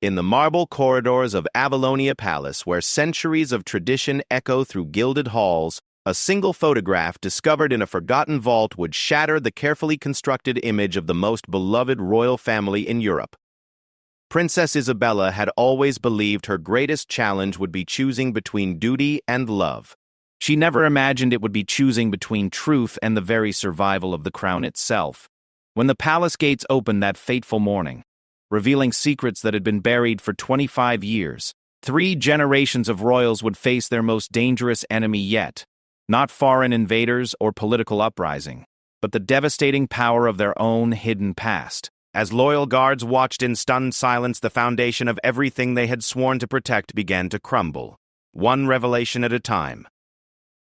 In the marble corridors of Avalonia Palace, where centuries of tradition echo through gilded halls, a single photograph discovered in a forgotten vault would shatter the carefully constructed image of the most beloved royal family in Europe. Princess Isabella had always believed her greatest challenge would be choosing between duty and love. She never imagined it would be choosing between truth and the very survival of the crown itself. When the palace gates opened that fateful morning, revealing secrets that had been buried for 25 years, 3 generations of royals would face their most dangerous enemy yet. Not foreign invaders or political uprising, but the devastating power of their own hidden past. As loyal guards watched in stunned silence, the foundation of everything they had sworn to protect began to crumble, one revelation at a time.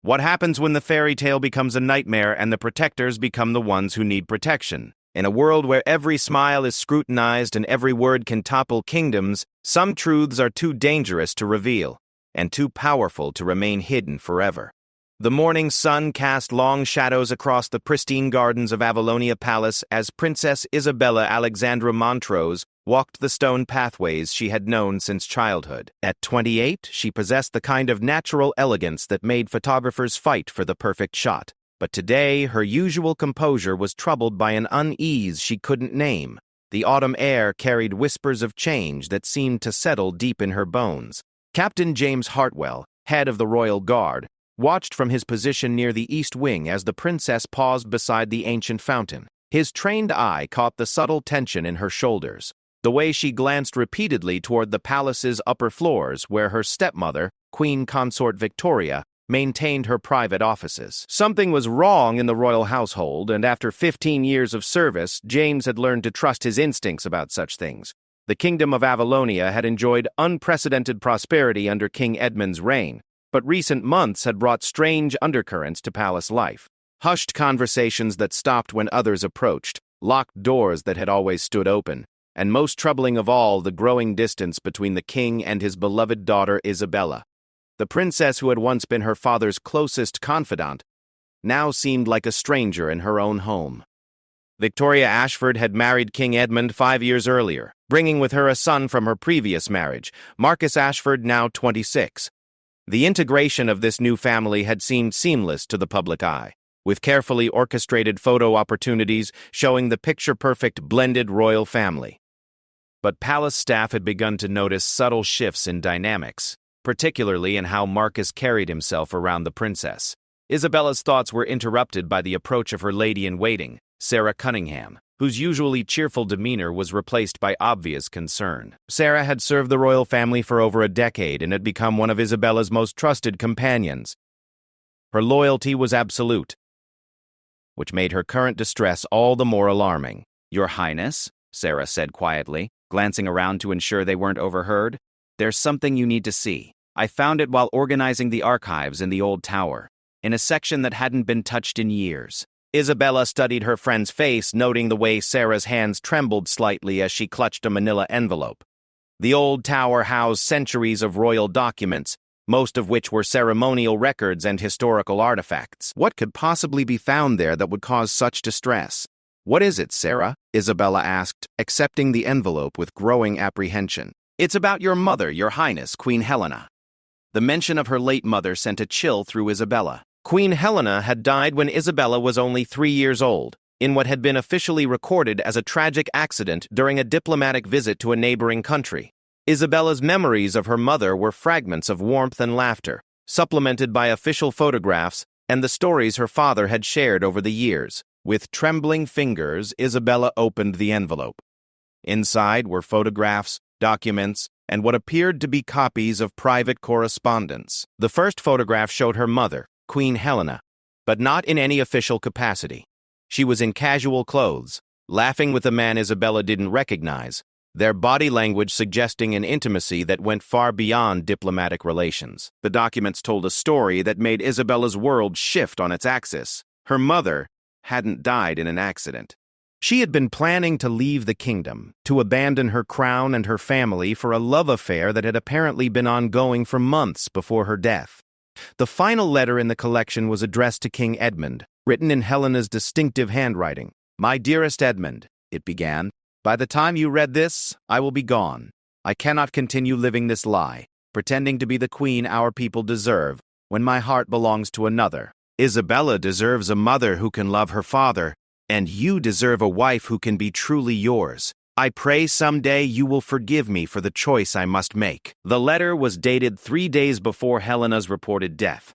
What happens when the fairy tale becomes a nightmare and the protectors become the ones who need protection? In a world where every smile is scrutinized and every word can topple kingdoms, some truths are too dangerous to reveal, and too powerful to remain hidden forever. The morning sun cast long shadows across the pristine gardens of Avalonia Palace as Princess Isabella Alexandra Montrose walked the stone pathways she had known since childhood. At 28, she possessed the kind of natural elegance that made photographers fight for the perfect shot. But today, her usual composure was troubled by an unease she couldn't name. The autumn air carried whispers of change that seemed to settle deep in her bones. Captain James Hartwell, head of the Royal Guard, watched from his position near the east wing as the princess paused beside the ancient fountain. His trained eye caught the subtle tension in her shoulders, the way she glanced repeatedly toward the palace's upper floors where her stepmother, Queen Consort Victoria, maintained her private offices. Something was wrong in the royal household, and after 15 years of service, James had learned to trust his instincts about such things. The Kingdom of Avalonia had enjoyed unprecedented prosperity under King Edmund's reign, but recent months had brought strange undercurrents to palace life. Hushed conversations that stopped when others approached, locked doors that had always stood open, and most troubling of all, the growing distance between the king and his beloved daughter Isabella. The princess who had once been her father's closest confidant now seemed like a stranger in her own home. Victoria Ashford had married King Edmund 5 years earlier, bringing with her a son from her previous marriage, Marcus Ashford, now 26. The integration of this new family had seemed seamless to the public eye, with carefully orchestrated photo opportunities showing the picture-perfect blended royal family. But palace staff had begun to notice subtle shifts in dynamics, particularly in how Marcus carried himself around the princess. Isabella's thoughts were interrupted by the approach of her lady-in-waiting, Sarah Cunningham, whose usually cheerful demeanor was replaced by obvious concern. Sarah had served the royal family for over a decade and had become one of Isabella's most trusted companions. Her loyalty was absolute, which made her current distress all the more alarming. "Your Highness," Sarah said quietly, glancing around to ensure they weren't overheard, "there's something you need to see. I found it while organizing the archives in the old tower, in a section that hadn't been touched in years." Isabella studied her friend's face, noting the way Sarah's hands trembled slightly as she clutched a manila envelope. The old tower housed centuries of royal documents, most of which were ceremonial records and historical artifacts. What could possibly be found there that would cause such distress? "What is it, Sarah?" Isabella asked, accepting the envelope with growing apprehension. "It's about your mother, Your Highness, Queen Helena." The mention of her late mother sent a chill through Isabella. Queen Helena had died when Isabella was only 3 years old, in what had been officially recorded as a tragic accident during a diplomatic visit to a neighboring country. Isabella's memories of her mother were fragments of warmth and laughter, supplemented by official photographs and the stories her father had shared over the years. With trembling fingers, Isabella opened the envelope. Inside were photographs, documents, and what appeared to be copies of private correspondence. The first photograph showed her mother, Queen Helena, but not in any official capacity. She was in casual clothes, laughing with a man Isabella didn't recognize, their body language suggesting an intimacy that went far beyond diplomatic relations. The documents told a story that made Isabella's world shift on its axis. Her mother hadn't died in an accident. She had been planning to leave the kingdom, to abandon her crown and her family for a love affair that had apparently been ongoing for months before her death. The final letter in the collection was addressed to King Edmund, written in Helena's distinctive handwriting. "My dearest Edmund," it began, "by the time you read this, I will be gone. I cannot continue living this lie, pretending to be the queen our people deserve, when my heart belongs to another. Isabella deserves a mother who can love her father, and you deserve a wife who can be truly yours. I pray someday you will forgive me for the choice I must make." The letter was dated 3 days before Helena's reported death.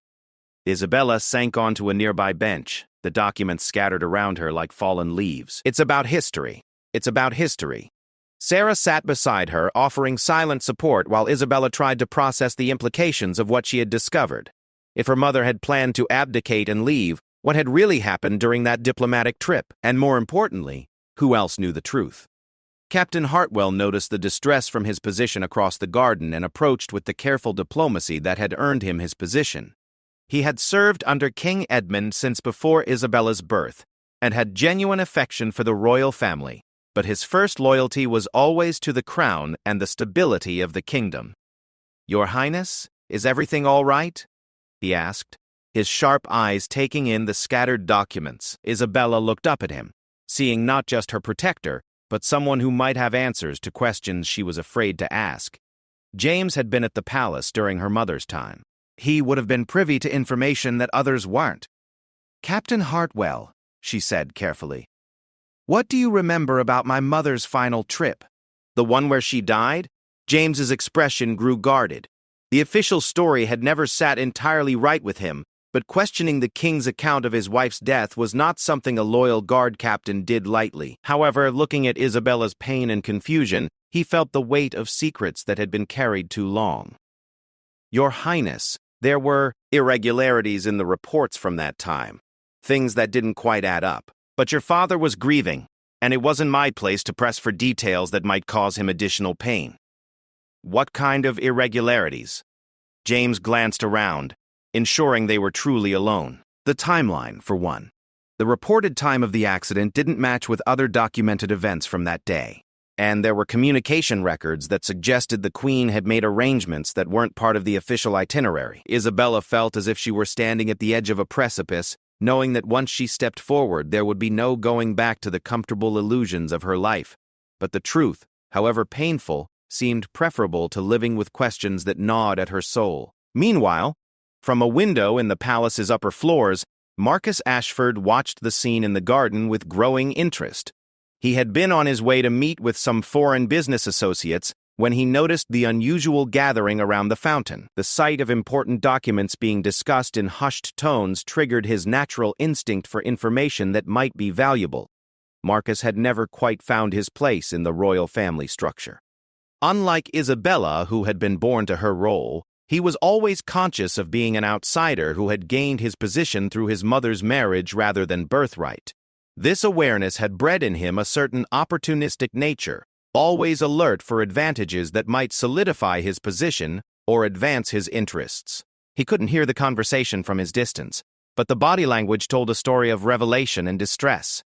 Isabella sank onto a nearby bench, the documents scattered around her like fallen leaves. It's about history. It's about history. Sarah sat beside her, offering silent support while Isabella tried to process the implications of what she had discovered. If her mother had planned to abdicate and leave, what had really happened during that diplomatic trip? And more importantly, who else knew the truth? Captain Hartwell noticed the distress from his position across the garden and approached with the careful diplomacy that had earned him his position. He had served under King Edmund since before Isabella's birth, and had genuine affection for the royal family, but his first loyalty was always to the crown and the stability of the kingdom. "Your Highness, is everything all right?" he asked, his sharp eyes taking in the scattered documents. Isabella looked up at him, seeing not just her protector, but someone who might have answers to questions she was afraid to ask. James had been at the palace during her mother's time. He would have been privy to information that others weren't. "Captain Hartwell," she said carefully, "what do you remember about my mother's final trip?" "The one where she died?" James's expression grew guarded. The official story had never sat entirely right with him, but questioning the king's account of his wife's death was not something a loyal guard captain did lightly. However, looking at Isabella's pain and confusion, he felt the weight of secrets that had been carried too long. "Your Highness, there were irregularities in the reports from that time, things that didn't quite add up. But your father was grieving, and it wasn't my place to press for details that might cause him additional pain." "What kind of irregularities?" James glanced around, ensuring they were truly alone. "The timeline, for one. The reported time of the accident didn't match with other documented events from that day, and there were communication records that suggested the Queen had made arrangements that weren't part of the official itinerary." Isabella felt as if she were standing at the edge of a precipice, knowing that once she stepped forward there would be no going back to the comfortable illusions of her life. But the truth, however painful, seemed preferable to living with questions that gnawed at her soul. Meanwhile, from a window in the palace's upper floors, Marcus Ashford watched the scene in the garden with growing interest. He had been on his way to meet with some foreign business associates when he noticed the unusual gathering around the fountain. The sight of important documents being discussed in hushed tones triggered his natural instinct for information that might be valuable. Marcus had never quite found his place in the royal family structure. Unlike Isabella, who had been born to her role, he was always conscious of being an outsider who had gained his position through his mother's marriage rather than birthright. This awareness had bred in him a certain opportunistic nature, always alert for advantages that might solidify his position or advance his interests. He couldn't hear the conversation from his distance, but the body language told a story of revelation and distress.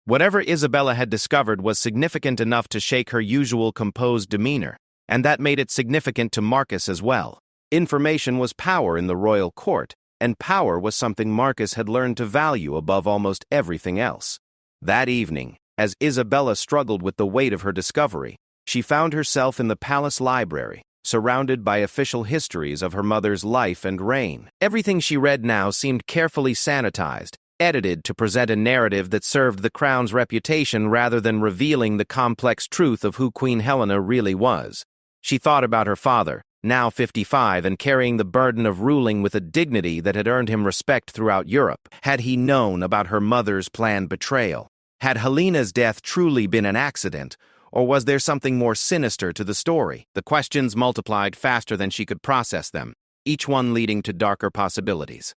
Whatever Isabella had discovered was significant enough to shake her usual composed demeanor, and that made it significant to Marcus as well. Information was power in the royal court, and power was something Marcus had learned to value above almost everything else. That evening, as Isabella struggled with the weight of her discovery, she found herself in the palace library, surrounded by official histories of her mother's life and reign. Everything she read now seemed carefully sanitized, edited to present a narrative that served the crown's reputation rather than revealing the complex truth of who Queen Helena really was. She thought about her father, now 55 and carrying the burden of ruling with a dignity that had earned him respect throughout Europe. Had he known about her mother's planned betrayal? Had Helena's death truly been an accident, or was there something more sinister to the story? The questions multiplied faster than she could process them, each one leading to darker possibilities.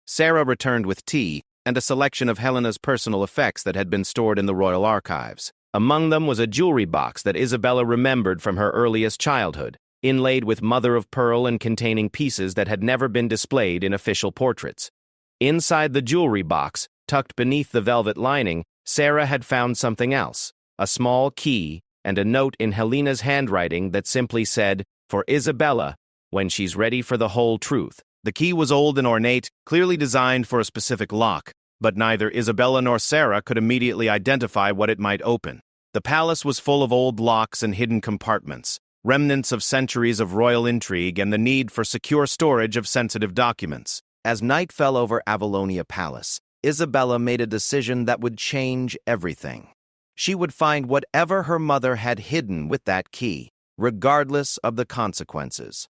Sarah returned with tea and a selection of Helena's personal effects that had been stored in the royal archives. Among them was a jewelry box that Isabella remembered from her earliest childhood, inlaid with mother-of-pearl and containing pieces that had never been displayed in official portraits. Inside the jewelry box, tucked beneath the velvet lining, Sarah had found something else, a small key and a note in Helena's handwriting that simply said, "For Isabella, when she's ready for the whole truth." The key was old and ornate, clearly designed for a specific lock, but neither Isabella nor Sarah could immediately identify what it might open. The palace was full of old locks and hidden compartments, remnants of centuries of royal intrigue and the need for secure storage of sensitive documents. As night fell over Avalonia Palace, Isabella made a decision that would change everything. She would find whatever her mother had hidden with that key, regardless of the consequences.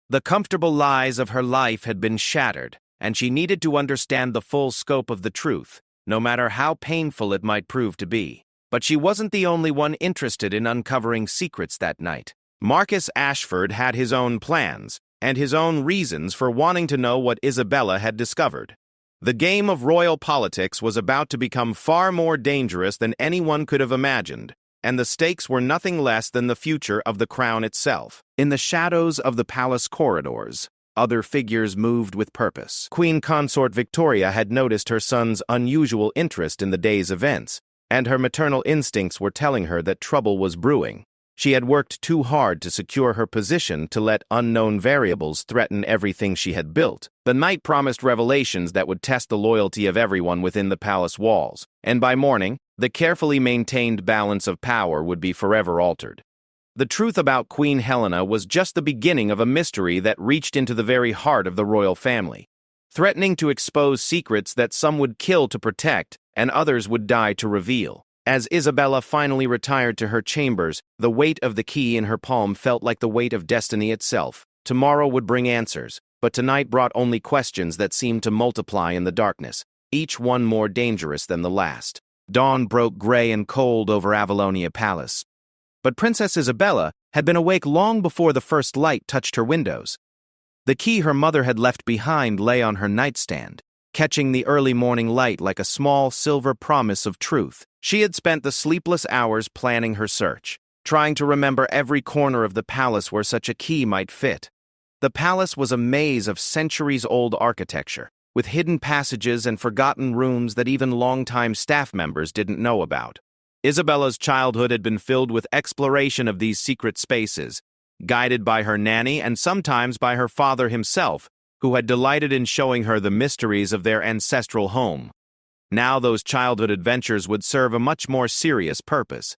The comfortable lies of her life had been shattered, and she needed to understand the full scope of the truth, no matter how painful it might prove to be. But she wasn't the only one interested in uncovering secrets that night. Marcus Ashford had his own plans, and his own reasons for wanting to know what Isabella had discovered. The game of royal politics was about to become far more dangerous than anyone could have imagined, and the stakes were nothing less than the future of the crown itself. In the shadows of the palace corridors, other figures moved with purpose. Queen Consort Victoria had noticed her son's unusual interest in the day's events, and her maternal instincts were telling her that trouble was brewing. She had worked too hard to secure her position to let unknown variables threaten everything she had built. The night promised revelations that would test the loyalty of everyone within the palace walls, and by morning, the carefully maintained balance of power would be forever altered. The truth about Queen Helena was just the beginning of a mystery that reached into the very heart of the royal family, threatening to expose secrets that some would kill to protect and others would die to reveal. As Isabella finally retired to her chambers, the weight of the key in her palm felt like the weight of destiny itself. Tomorrow would bring answers, but tonight brought only questions that seemed to multiply in the darkness, each one more dangerous than the last. Dawn broke gray and cold over Avalonia Palace. But Princess Isabella had been awake long before the first light touched her windows. The key her mother had left behind lay on her nightstand, catching the early morning light like a small silver promise of truth. She had spent the sleepless hours planning her search, trying to remember every corner of the palace where such a key might fit. The palace was a maze of centuries-old architecture, with hidden passages and forgotten rooms that even longtime staff members didn't know about. Isabella's childhood had been filled with exploration of these secret spaces, guided by her nanny and sometimes by her father himself, who had delighted in showing her the mysteries of their ancestral home. Now those childhood adventures would serve a much more serious purpose.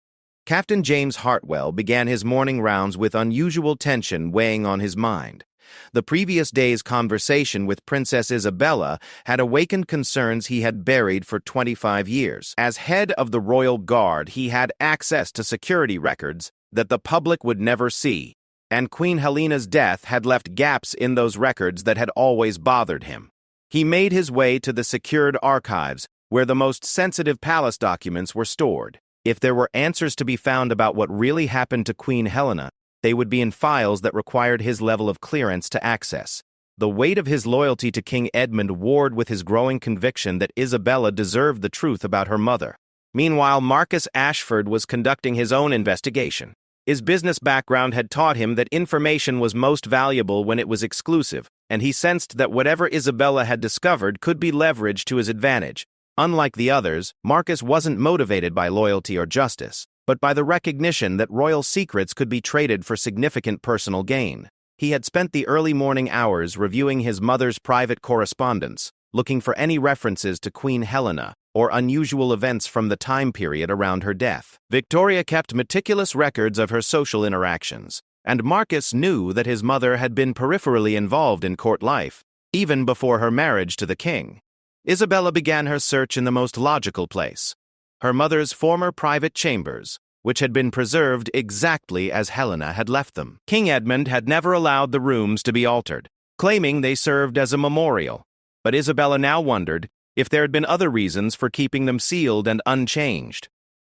Captain James Hartwell began his morning rounds with unusual tension weighing on his mind. The previous day's conversation with Princess Isabella had awakened concerns he had buried for 25 years. As head of the Royal Guard, he had access to security records that the public would never see, and Queen Helena's death had left gaps in those records that had always bothered him. He made his way to the secured archives, where the most sensitive palace documents were stored. If there were answers to be found about what really happened to Queen Helena, they would be in files that required his level of clearance to access. The weight of his loyalty to King Edmund warred with his growing conviction that Isabella deserved the truth about her mother. Meanwhile, Marcus Ashford was conducting his own investigation. His business background had taught him that information was most valuable when it was exclusive, and he sensed that whatever Isabella had discovered could be leveraged to his advantage. Unlike the others, Marcus wasn't motivated by loyalty or justice, but by the recognition that royal secrets could be traded for significant personal gain. He had spent the early morning hours reviewing his mother's private correspondence, looking for any references to Queen Helena or unusual events from the time period around her death. Victoria kept meticulous records of her social interactions, and Marcus knew that his mother had been peripherally involved in court life, even before her marriage to the king. Isabella began her search in the most logical place, her mother's former private chambers, which had been preserved exactly as Helena had left them. King Edmund had never allowed the rooms to be altered, claiming they served as a memorial, but Isabella now wondered if there had been other reasons for keeping them sealed and unchanged.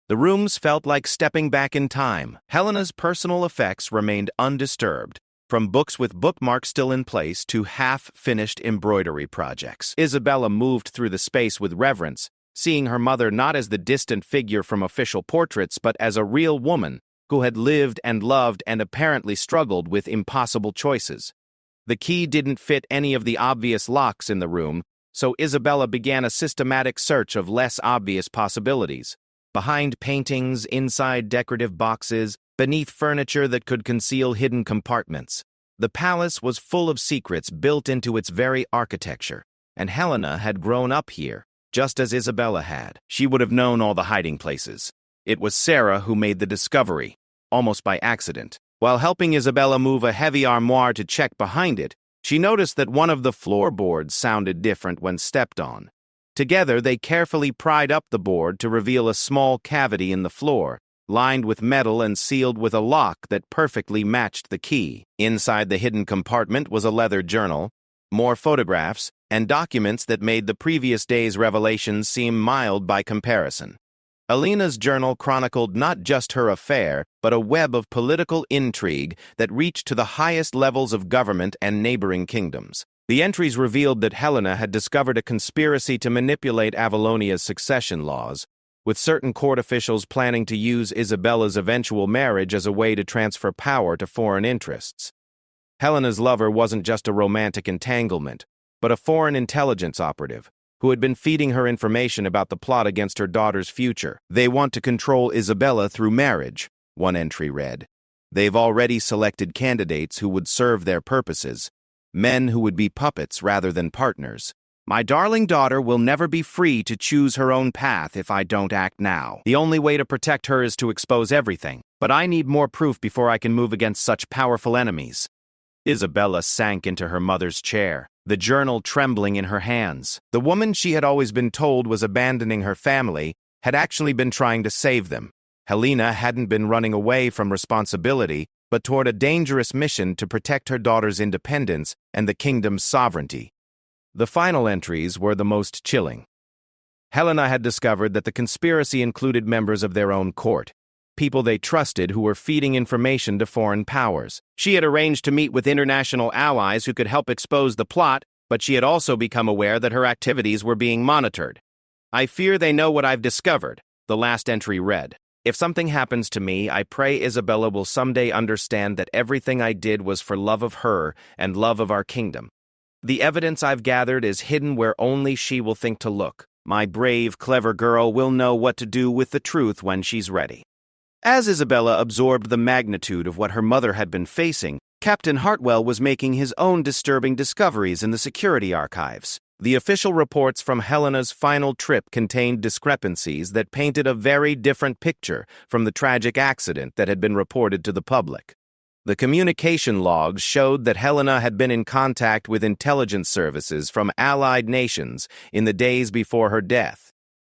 The rooms felt like stepping back in time. Helena's personal effects remained undisturbed, from books with bookmarks still in place to half-finished embroidery projects. Isabella moved through the space with reverence, seeing her mother not as the distant figure from official portraits but as a real woman who had lived and loved and apparently struggled with impossible choices. The key didn't fit any of the obvious locks in the room, so Isabella began a systematic search of less obvious possibilities. Behind paintings, inside decorative boxes, beneath furniture that could conceal hidden compartments. The palace was full of secrets built into its very architecture, and Helena had grown up here, just as Isabella had. She would have known all the hiding places. It was Sarah who made the discovery, almost by accident. While helping Isabella move a heavy armoire to check behind it, she noticed that one of the floorboards sounded different when stepped on. Together, they carefully pried up the board to reveal a small cavity in the floor, lined with metal and sealed with a lock that perfectly matched the key. Inside the hidden compartment was a leather journal, more photographs, and documents that made the previous day's revelations seem mild by comparison. Alina's journal chronicled not just her affair, but a web of political intrigue that reached to the highest levels of government and neighboring kingdoms. The entries revealed that Helena had discovered a conspiracy to manipulate Avalonia's succession laws, with certain court officials planning to use Isabella's eventual marriage as a way to transfer power to foreign interests. Helena's lover wasn't just a romantic entanglement, but a foreign intelligence operative who had been feeding her information about the plot against her daughter's future. They want to control Isabella through marriage, one entry read. They've already selected candidates who would serve their purposes, men who would be puppets rather than partners. My darling daughter will never be free to choose her own path if I don't act now. The only way to protect her is to expose everything, but I need more proof before I can move against such powerful enemies. Isabella sank into her mother's chair, the journal trembling in her hands. The woman she had always been told was abandoning her family had actually been trying to save them. Helena hadn't been running away from responsibility, but toward a dangerous mission to protect her daughter's independence and the kingdom's sovereignty. The final entries were the most chilling. Helena had discovered that the conspiracy included members of their own court, people they trusted who were feeding information to foreign powers. She had arranged to meet with international allies who could help expose the plot, but she had also become aware that her activities were being monitored. I fear they know what I've discovered, the last entry read. If something happens to me, I pray Isabella will someday understand that everything I did was for love of her and love of our kingdom. The evidence I've gathered is hidden where only she will think to look. My brave, clever girl will know what to do with the truth when she's ready. As Isabella absorbed the magnitude of what her mother had been facing, Captain Hartwell was making his own disturbing discoveries in the security archives. The official reports from Helena's final trip contained discrepancies that painted a very different picture from the tragic accident that had been reported to the public. The communication logs showed that Helena had been in contact with intelligence services from allied nations in the days before her death.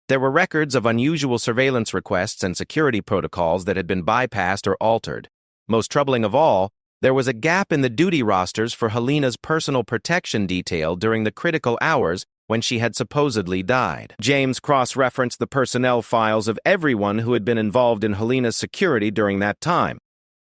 There were records of unusual surveillance requests and security protocols that had been bypassed or altered. Most troubling of all, there was a gap in the duty rosters for Helena's personal protection detail during the critical hours when she had supposedly died. James cross-referenced the personnel files of everyone who had been involved in Helena's security during that time.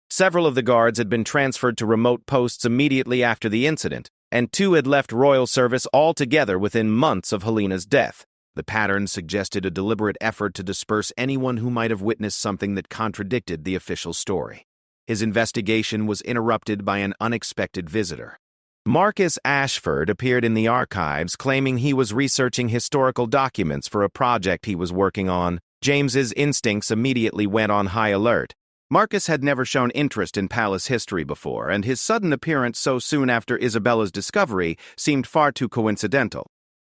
Several of the guards had been transferred to remote posts immediately after the incident, and 2 had left royal service altogether within months of Helena's death. The pattern suggested a deliberate effort to disperse anyone who might have witnessed something that contradicted the official story. His investigation was interrupted by an unexpected visitor. Marcus Ashford appeared in the archives claiming he was researching historical documents for a project he was working on. James's instincts immediately went on high alert. Marcus had never shown interest in palace history before, and his sudden appearance so soon after Isabella's discovery seemed far too coincidental.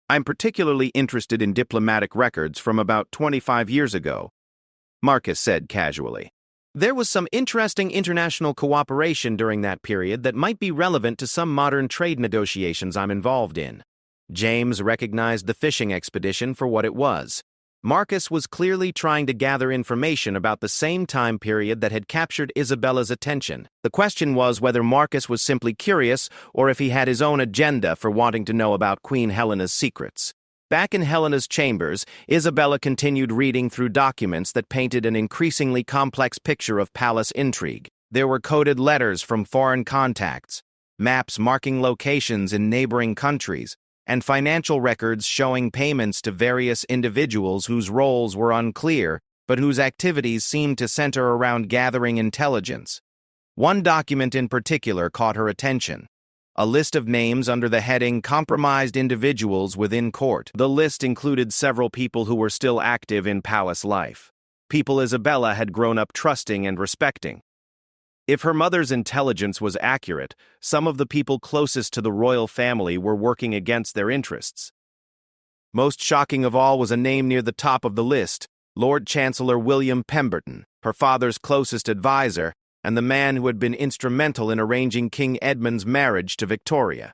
I'm particularly interested in diplomatic records from about 25 years ago, Marcus said casually. There was some interesting international cooperation during that period that might be relevant to some modern trade negotiations I'm involved in. James recognized the fishing expedition for what it was. Marcus was clearly trying to gather information about the same time period that had captured Isabella's attention. The question was whether Marcus was simply curious or if he had his own agenda for wanting to know about Queen Helena's secrets. Back in Helena's chambers, Isabella continued reading through documents that painted an increasingly complex picture of palace intrigue. There were coded letters from foreign contacts, maps marking locations in neighboring countries, and financial records showing payments to various individuals whose roles were unclear, but whose activities seemed to center around gathering intelligence. One document in particular caught her attention. A list of names under the heading Compromised Individuals Within Court. The list included several people who were still active in palace life, people Isabella had grown up trusting and respecting. If her mother's intelligence was accurate, some of the people closest to the royal family were working against their interests. Most shocking of all was a name near the top of the list, Lord Chancellor William Pemberton, her father's closest advisor, and the man who had been instrumental in arranging King Edmund's marriage to Victoria.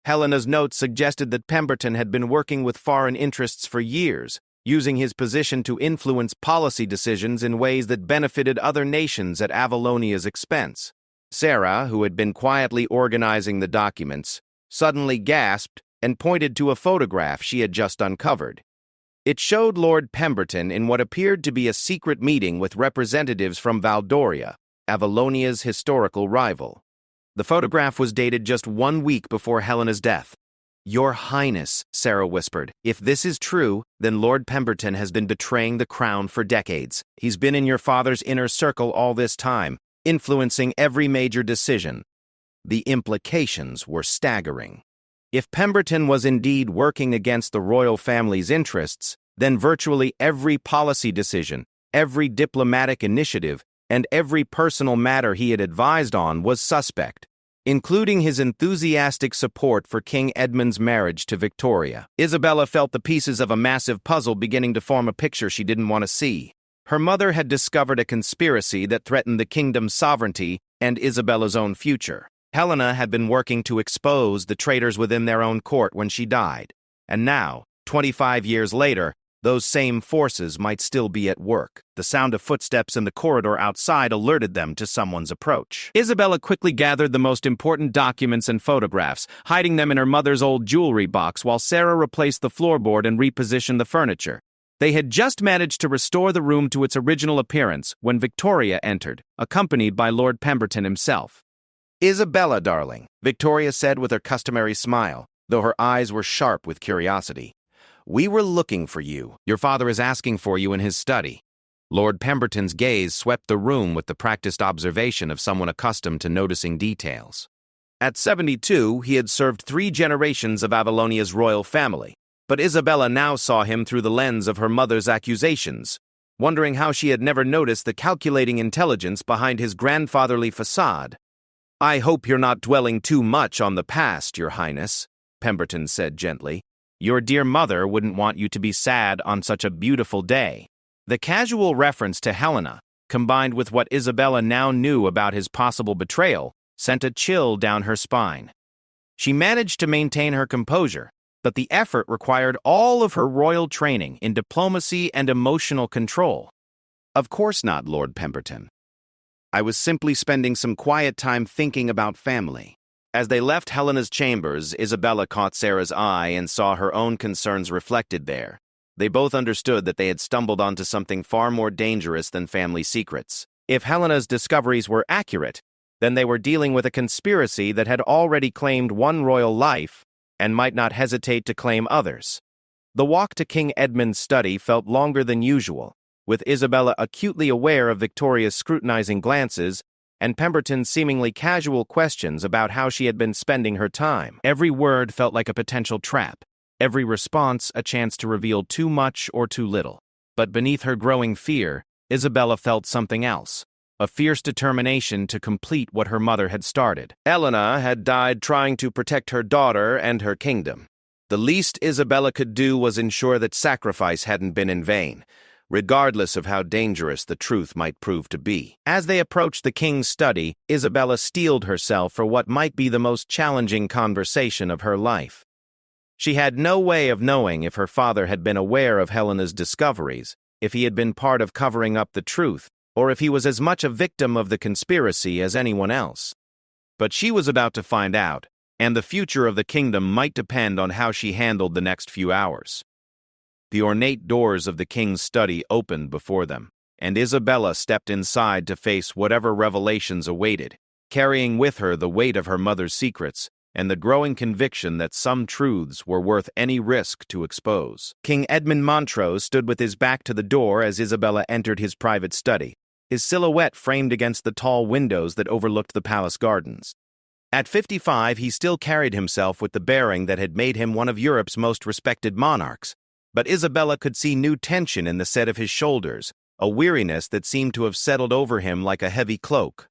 Helena's notes suggested that Pemberton had been working with foreign interests for years, using his position to influence policy decisions in ways that benefited other nations at Avalonia's expense. Sarah, who had been quietly organizing the documents, suddenly gasped and pointed to a photograph she had just uncovered. It showed Lord Pemberton in what appeared to be a secret meeting with representatives from Valdoria, Avalonia's historical rival. The photograph was dated just 1 week before Helena's death. "Your Highness," Sarah whispered, "if this is true, then Lord Pemberton has been betraying the crown for decades. He's been in your father's inner circle all this time, influencing every major decision." The implications were staggering. If Pemberton was indeed working against the royal family's interests, then virtually every policy decision, every diplomatic initiative, and every personal matter he had advised on was suspect, including his enthusiastic support for King Edmund's marriage to Victoria. Isabella felt the pieces of a massive puzzle beginning to form a picture she didn't want to see. Her mother had discovered a conspiracy that threatened the kingdom's sovereignty and Isabella's own future. Helena had been working to expose the traitors within their own court when she died, and now, 25 years later, those same forces might still be at work. The sound of footsteps in the corridor outside alerted them to someone's approach. Isabella quickly gathered the most important documents and photographs, hiding them in her mother's old jewelry box while Sarah replaced the floorboard and repositioned the furniture. They had just managed to restore the room to its original appearance when Victoria entered, accompanied by Lord Pemberton himself. "Isabella, darling," Victoria said with her customary smile, though her eyes were sharp with curiosity. "We were looking for you. Your father is asking for you in his study." Lord Pemberton's gaze swept the room with the practiced observation of someone accustomed to noticing details. At 72, he had served 3 generations of Avalonia's royal family, but Isabella now saw him through the lens of her mother's accusations, wondering how she had never noticed the calculating intelligence behind his grandfatherly facade. "I hope you're not dwelling too much on the past, Your Highness," Pemberton said gently. "Your dear mother wouldn't want you to be sad on such a beautiful day." The casual reference to Helena, combined with what Isabella now knew about his possible betrayal, sent a chill down her spine. She managed to maintain her composure, but the effort required all of her royal training in diplomacy and emotional control. "Of course not, Lord Pemberton. I was simply spending some quiet time thinking about family." As they left Helena's chambers, Isabella caught Sarah's eye and saw her own concerns reflected there. They both understood that they had stumbled onto something far more dangerous than family secrets. If Helena's discoveries were accurate, then they were dealing with a conspiracy that had already claimed one royal life and might not hesitate to claim others. The walk to King Edmund's study felt longer than usual, with Isabella acutely aware of Victoria's scrutinizing glances and Pemberton's seemingly casual questions about how she had been spending her time. Every word felt like a potential trap, every response a chance to reveal too much or too little. But beneath her growing fear, Isabella felt something else, a fierce determination to complete what her mother had started. Helena had died trying to protect her daughter and her kingdom. The least Isabella could do was ensure that sacrifice hadn't been in vain, regardless of how dangerous the truth might prove to be. As they approached the king's study, Isabella steeled herself for what might be the most challenging conversation of her life. She had no way of knowing if her father had been aware of Helena's discoveries, if he had been part of covering up the truth, or if he was as much a victim of the conspiracy as anyone else. But she was about to find out, and the future of the kingdom might depend on how she handled the next few hours. The ornate doors of the king's study opened before them, and Isabella stepped inside to face whatever revelations awaited, carrying with her the weight of her mother's secrets and the growing conviction that some truths were worth any risk to expose. King Edmund Montrose stood with his back to the door as Isabella entered his private study, his silhouette framed against the tall windows that overlooked the palace gardens. At 55, he still carried himself with the bearing that had made him one of Europe's most respected monarchs, but Isabella could see new tension in the set of his shoulders, a weariness that seemed to have settled over him like a heavy cloak.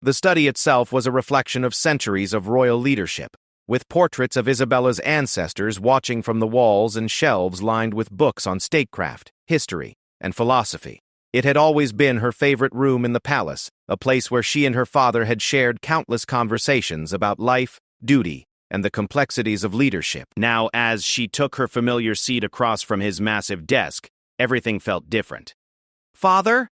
The study itself was a reflection of centuries of royal leadership, with portraits of Isabella's ancestors watching from the walls and shelves lined with books on statecraft, history, and philosophy. It had always been her favorite room in the palace, a place where she and her father had shared countless conversations about life, duty, and the complexities of leadership. Now, as she took her familiar seat across from his massive desk, everything felt different. "Father?"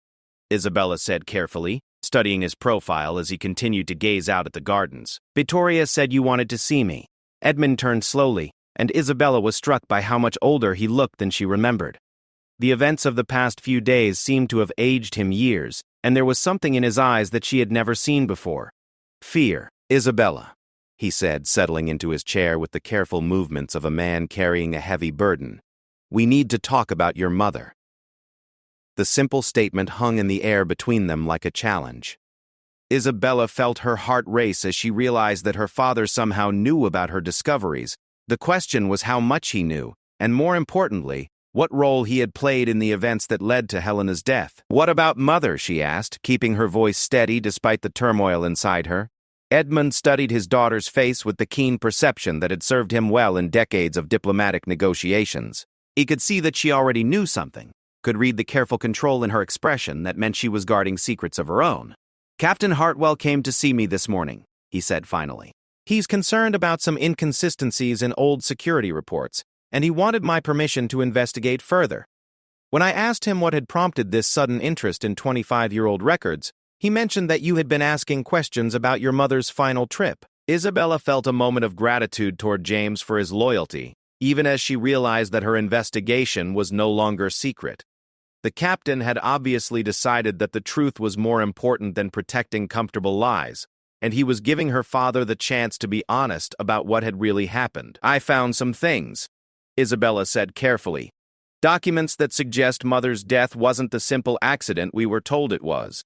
Isabella said carefully, studying his profile as he continued to gaze out at the gardens. "Vittoria said you wanted to see me." Edmund turned slowly, and Isabella was struck by how much older he looked than she remembered. The events of the past few days seemed to have aged him years, and there was something in his eyes that she had never seen before. "Fear, Isabella," he said, settling into his chair with the careful movements of a man carrying a heavy burden. "We need to talk about your mother." The simple statement hung in the air between them like a challenge. Isabella felt her heart race as she realized that her father somehow knew about her discoveries. The question was how much he knew, and more importantly, what role he had played in the events that led to Helena's death. "What about Mother?" she asked, keeping her voice steady despite the turmoil inside her. Edmund studied his daughter's face with the keen perception that had served him well in decades of diplomatic negotiations. He could see that she already knew something, could read the careful control in her expression that meant she was guarding secrets of her own. "Captain Hartwell came to see me this morning," he said finally. "He's concerned about some inconsistencies in old security reports, and he wanted my permission to investigate further. When I asked him what had prompted this sudden interest in 25-year-old records, he mentioned that you had been asking questions about your mother's final trip." Isabella felt a moment of gratitude toward James for his loyalty, even as she realized that her investigation was no longer secret. The captain had obviously decided that the truth was more important than protecting comfortable lies, and he was giving her father the chance to be honest about what had really happened. "I found some things," Isabella said carefully. "Documents that suggest Mother's death wasn't the simple accident we were told it was."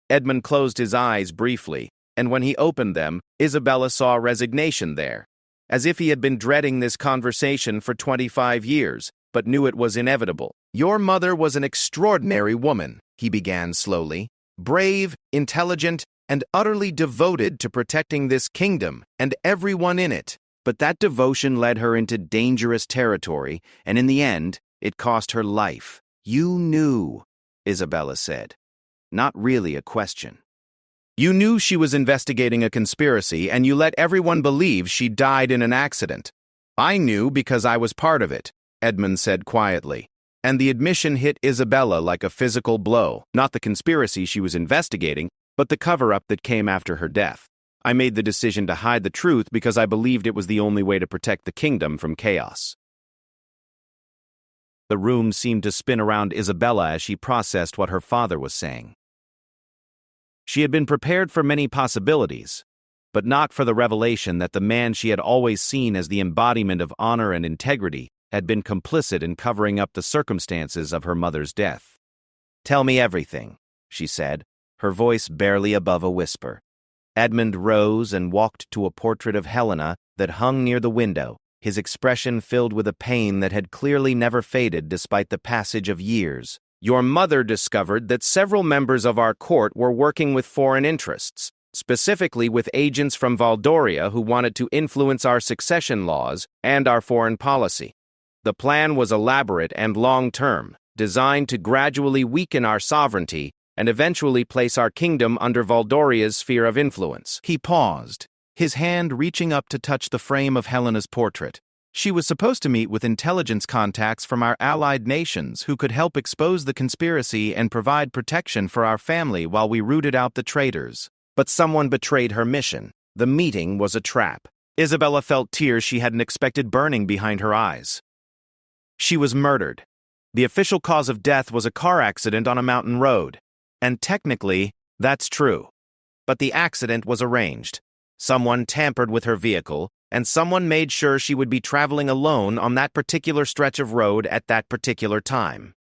Edmund closed his eyes briefly, and when he opened them, Isabella saw resignation there, as if he had been dreading this conversation for 25 years, but knew it was inevitable. "Your mother was an extraordinary woman," he began slowly. "Brave, intelligent, and utterly devoted to protecting this kingdom and everyone in it. But that devotion led her into dangerous territory, and in the end, it cost her life." "You knew," Isabella said. Not really a question. "You knew she was investigating a conspiracy, and you let everyone believe she died in an accident." "I knew because I was part of it," Edmund said quietly. And the admission hit Isabella like a physical blow. Not the conspiracy she was investigating, but the cover-up that came after her death. "I made the decision to hide the truth because I believed it was the only way to protect the kingdom from chaos." The room seemed to spin around Isabella as she processed what her father was saying. She had been prepared for many possibilities, but not for the revelation that the man she had always seen as the embodiment of honor and integrity had been complicit in covering up the circumstances of her mother's death. "Tell me everything," she said, her voice barely above a whisper. Edmund rose and walked to a portrait of Helena that hung near the window, his expression filled with a pain that had clearly never faded despite the passage of years. "Your mother discovered that several members of our court were working with foreign interests, specifically with agents from Valdoria who wanted to influence our succession laws and our foreign policy. The plan was elaborate and long-term, designed to gradually weaken our sovereignty and eventually place our kingdom under Valdoria's sphere of influence." He paused, his hand reaching up to touch the frame of Helena's portrait. "She was supposed to meet with intelligence contacts from our allied nations who could help expose the conspiracy and provide protection for our family while we rooted out the traitors. But someone betrayed her mission. The meeting was a trap." Isabella felt tears she hadn't expected burning behind her eyes. "She was murdered. The official cause of death was a car accident on a mountain road. And technically, that's true. But the accident was arranged. Someone tampered with her vehicle, and someone made sure she would be traveling alone on that particular stretch of road at that particular time."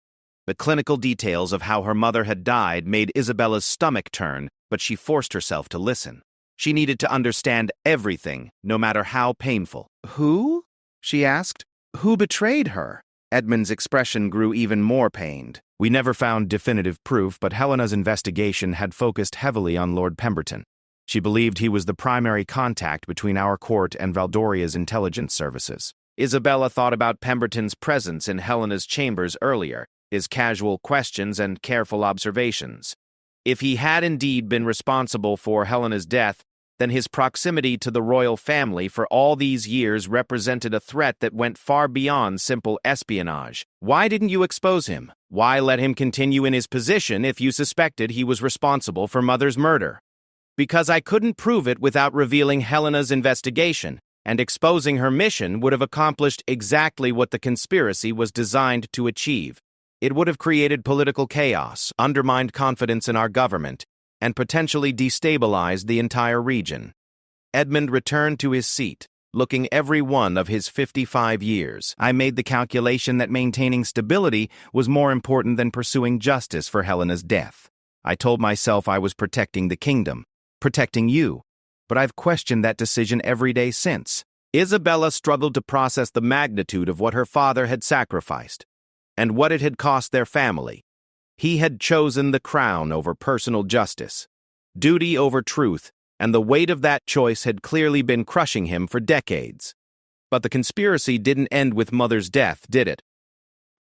The clinical details of how her mother had died made Isabella's stomach turn, but she forced herself to listen. She needed to understand everything, no matter how painful. "Who?" she asked. "Who betrayed her?" Edmund's expression grew even more pained. "We never found definitive proof, but Helena's investigation had focused heavily on Lord Pemberton. She believed he was the primary contact between our court and Valdoria's intelligence services." Isabella thought about Pemberton's presence in Helena's chambers earlier. his casual questions and careful observations. If he had indeed been responsible for Helena's death, then his proximity to the royal family for all these years represented a threat that went far beyond simple espionage. Why didn't you expose him? Why let him continue in his position if you suspected he was responsible for Mother's murder? Because I couldn't prove it without revealing Helena's investigation, and exposing her mission would have accomplished exactly what the conspiracy was designed to achieve. It would have created political chaos, undermined confidence in our government, and potentially destabilized the entire region. Edmund returned to his seat, looking every one of his 55 years. I made the calculation that maintaining stability was more important than pursuing justice for Helena's death. I told myself I was protecting the kingdom, protecting you, but I've questioned that decision every day since. Isabella struggled to process the magnitude of what her father had sacrificed, and what it had cost their family. He had chosen the crown over personal justice, duty over truth, and the weight of that choice had clearly been crushing him for decades. But the conspiracy didn't end with Mother's death, did it?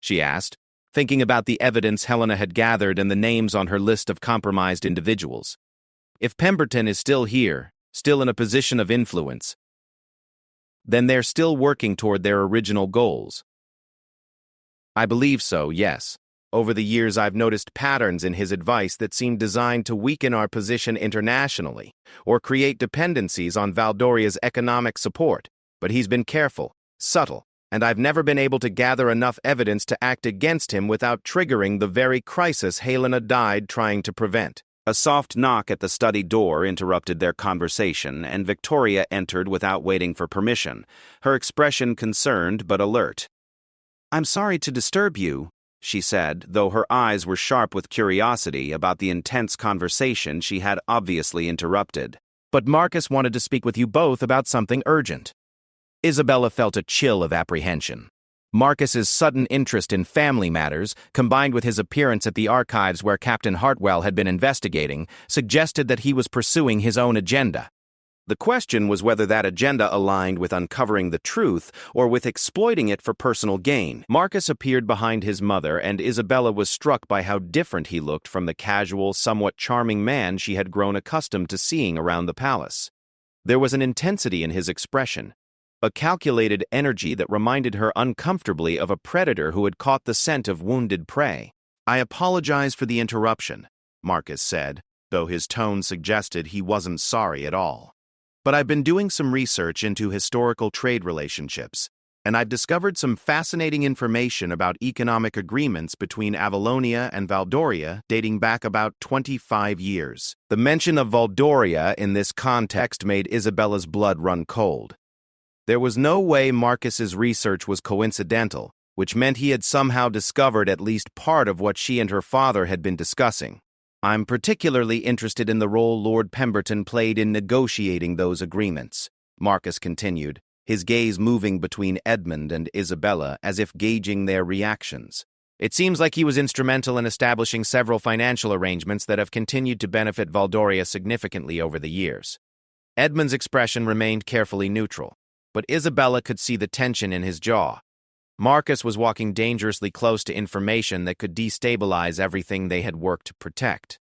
She asked, thinking about the evidence Helena had gathered and the names on her list of compromised individuals. If Pemberton is still here, still in a position of influence, then they're still working toward their original goals. I believe so, yes. Over the years, I've noticed patterns in his advice that seem designed to weaken our position internationally or create dependencies on Valdoria's economic support. But he's been careful, subtle, and I've never been able to gather enough evidence to act against him without triggering the very crisis Helena died trying to prevent. A soft knock at the study door interrupted their conversation, and Victoria entered without waiting for permission, her expression concerned but alert. "I'm sorry to disturb you," she said, though her eyes were sharp with curiosity about the intense conversation she had obviously interrupted. "But Marcus wanted to speak with you both about something urgent." Isabella felt a chill of apprehension. Marcus's sudden interest in family matters, combined with his appearance at the archives where Captain Hartwell had been investigating, suggested that he was pursuing his own agenda. The question was whether that agenda aligned with uncovering the truth or with exploiting it for personal gain. Marcus appeared behind his mother, and Isabella was struck by how different he looked from the casual, somewhat charming man she had grown accustomed to seeing around the palace. There was an intensity in his expression, a calculated energy that reminded her uncomfortably of a predator who had caught the scent of wounded prey. "I apologize for the interruption," Marcus said, though his tone suggested he wasn't sorry at all. "But I've been doing some research into historical trade relationships, and I've discovered some fascinating information about economic agreements between Avalonia and Valdoria dating back about 25 years. The mention of Valdoria in this context made Isabella's blood run cold. There was no way Marcus's research was coincidental, which meant he had somehow discovered at least part of what she and her father had been discussing. "I'm particularly interested in the role Lord Pemberton played in negotiating those agreements," Marcus continued, his gaze moving between Edmund and Isabella as if gauging their reactions. "It seems like he was instrumental in establishing several financial arrangements that have continued to benefit Valdoria significantly over the years." Edmund's expression remained carefully neutral, but Isabella could see the tension in his jaw. Marcus was walking dangerously close to information that could destabilize everything they had worked to protect.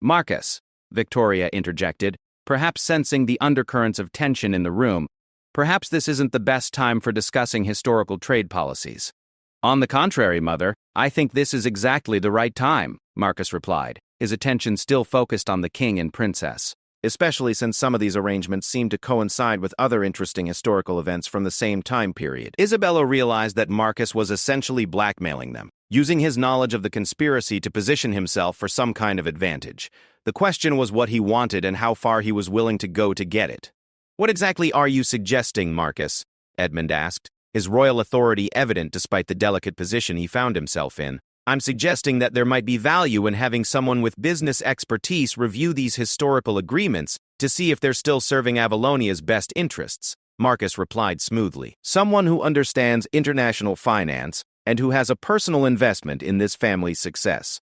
"Marcus," Victoria interjected, perhaps sensing the undercurrents of tension in the room, "perhaps this isn't the best time for discussing historical trade policies." "On the contrary, Mother, I think this is exactly the right time," Marcus replied, his attention still focused on the king and princess, especially since some of these arrangements seemed to coincide with other interesting historical events from the same time period. Isabella realized that Marcus was essentially blackmailing them, using his knowledge of the conspiracy to position himself for some kind of advantage. The question was what he wanted and how far he was willing to go to get it. "What exactly are you suggesting, Marcus?" Edmund asked, his royal authority evident despite the delicate position he found himself in. "I'm suggesting that there might be value in having someone with business expertise review these historical agreements to see if they're still serving Avalonia's best interests," Marcus replied smoothly. "Someone who understands international finance and who has a personal investment in this family's success."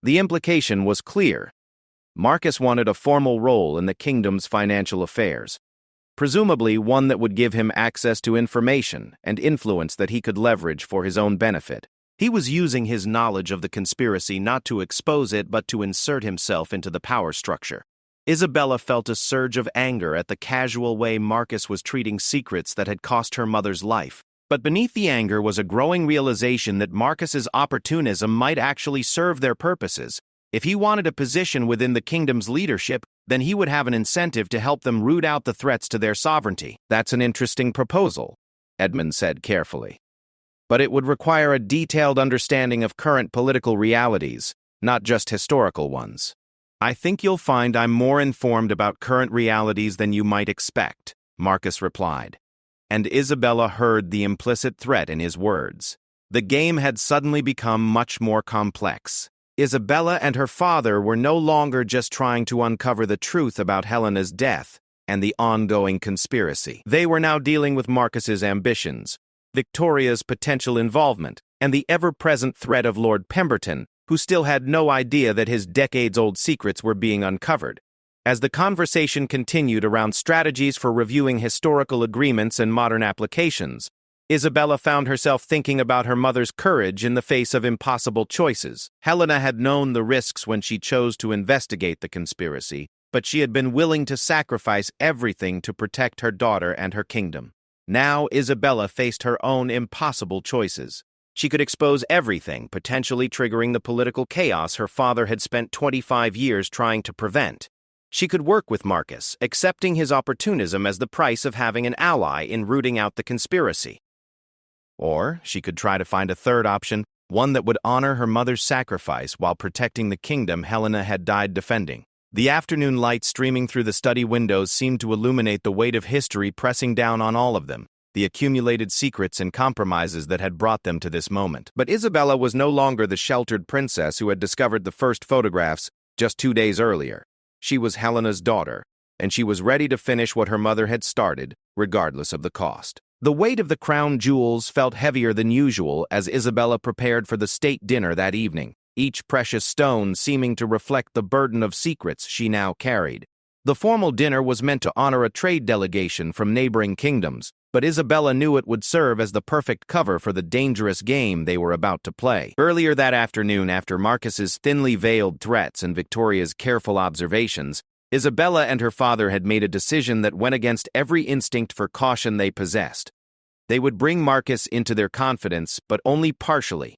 The implication was clear. Marcus wanted a formal role in the kingdom's financial affairs, presumably one that would give him access to information and influence that he could leverage for his own benefit. He was using his knowledge of the conspiracy not to expose it but to insert himself into the power structure. Isabella felt a surge of anger at the casual way Marcus was treating secrets that had cost her mother's life. But beneath the anger was a growing realization that Marcus's opportunism might actually serve their purposes. If he wanted a position within the kingdom's leadership, then he would have an incentive to help them root out the threats to their sovereignty. "That's an interesting proposal," Edmund said carefully. "But it would require a detailed understanding of current political realities, not just historical ones." "I think you'll find I'm more informed about current realities than you might expect," Marcus replied. And Isabella heard the implicit threat in his words. The game had suddenly become much more complex. Isabella and her father were no longer just trying to uncover the truth about Helena's death and the ongoing conspiracy. They were now dealing with Marcus's ambitions, Victoria's potential involvement, and the ever-present threat of Lord Pemberton, who still had no idea that his decades-old secrets were being uncovered. As the conversation continued around strategies for reviewing historical agreements and modern applications, Isabella found herself thinking about her mother's courage in the face of impossible choices. Helena had known the risks when she chose to investigate the conspiracy, but she had been willing to sacrifice everything to protect her daughter and her kingdom. Now Isabella faced her own impossible choices. She could expose everything, potentially triggering the political chaos her father had spent 25 years trying to prevent. She could work with Marcus, accepting his opportunism as the price of having an ally in rooting out the conspiracy. Or she could try to find a third option, one that would honor her mother's sacrifice while protecting the kingdom Helena had died defending. The afternoon light streaming through the study windows seemed to illuminate the weight of history pressing down on all of them, the accumulated secrets and compromises that had brought them to this moment. But Isabella was no longer the sheltered princess who had discovered the first photographs just 2 days earlier. She was Helena's daughter, and she was ready to finish what her mother had started, regardless of the cost. The weight of the crown jewels felt heavier than usual as Isabella prepared for the state dinner that evening, each precious stone seeming to reflect the burden of secrets she now carried. The formal dinner was meant to honor a trade delegation from neighboring kingdoms, but Isabella knew it would serve as the perfect cover for the dangerous game they were about to play. Earlier that afternoon, after Marcus's thinly veiled threats and Victoria's careful observations, Isabella and her father had made a decision that went against every instinct for caution they possessed. They would bring Marcus into their confidence, but only partially,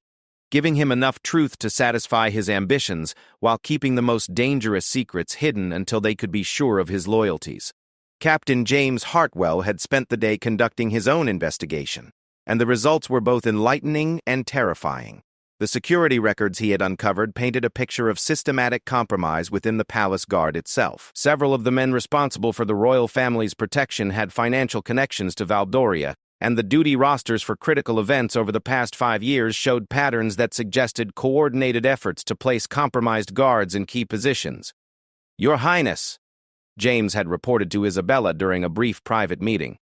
giving him enough truth to satisfy his ambitions while keeping the most dangerous secrets hidden until they could be sure of his loyalties. Captain James Hartwell had spent the day conducting his own investigation, and the results were both enlightening and terrifying. The security records he had uncovered painted a picture of systematic compromise within the palace guard itself. Several of the men responsible for the royal family's protection had financial connections to Valdoria, and the duty rosters for critical events over the past 5 years showed patterns that suggested coordinated efforts to place compromised guards in key positions. "Your Highness," James had reported to Isabella during a brief private meeting,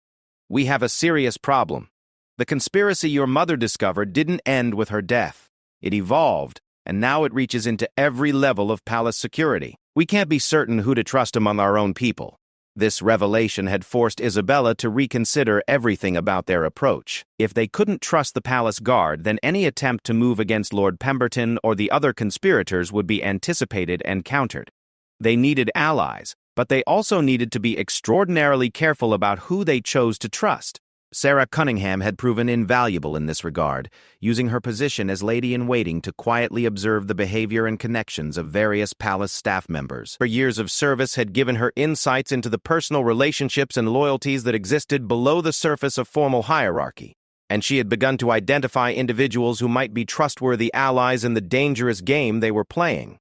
"we have a serious problem. The conspiracy your mother discovered didn't end with her death. It evolved, and now it reaches into every level of palace security. We can't be certain who to trust among our own people." This revelation had forced Isabella to reconsider everything about their approach. If they couldn't trust the palace guard, then any attempt to move against Lord Pemberton or the other conspirators would be anticipated and countered. They needed allies, but they also needed to be extraordinarily careful about who they chose to trust. Sarah Cunningham had proven invaluable in this regard, using her position as lady-in-waiting to quietly observe the behavior and connections of various palace staff members. Her years of service had given her insights into the personal relationships and loyalties that existed below the surface of formal hierarchy, and she had begun to identify individuals who might be trustworthy allies in the dangerous game they were playing.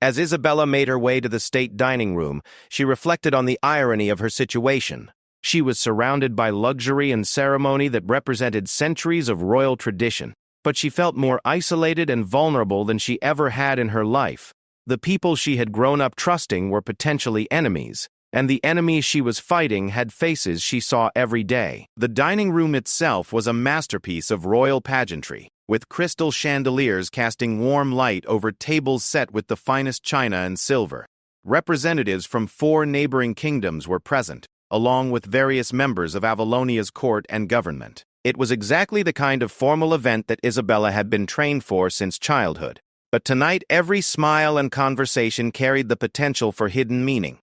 As Isabella made her way to the state dining room, she reflected on the irony of her situation. She was surrounded by luxury and ceremony that represented centuries of royal tradition, but she felt more isolated and vulnerable than she ever had in her life. The people she had grown up trusting were potentially enemies, and the enemies she was fighting had faces she saw every day. The dining room itself was a masterpiece of royal pageantry, with crystal chandeliers casting warm light over tables set with the finest china and silver. Representatives from 4 neighboring kingdoms were present, along with various members of Avalonia's court and government. It was exactly the kind of formal event that Isabella had been trained for since childhood. But tonight, every smile and conversation carried the potential for hidden meaning.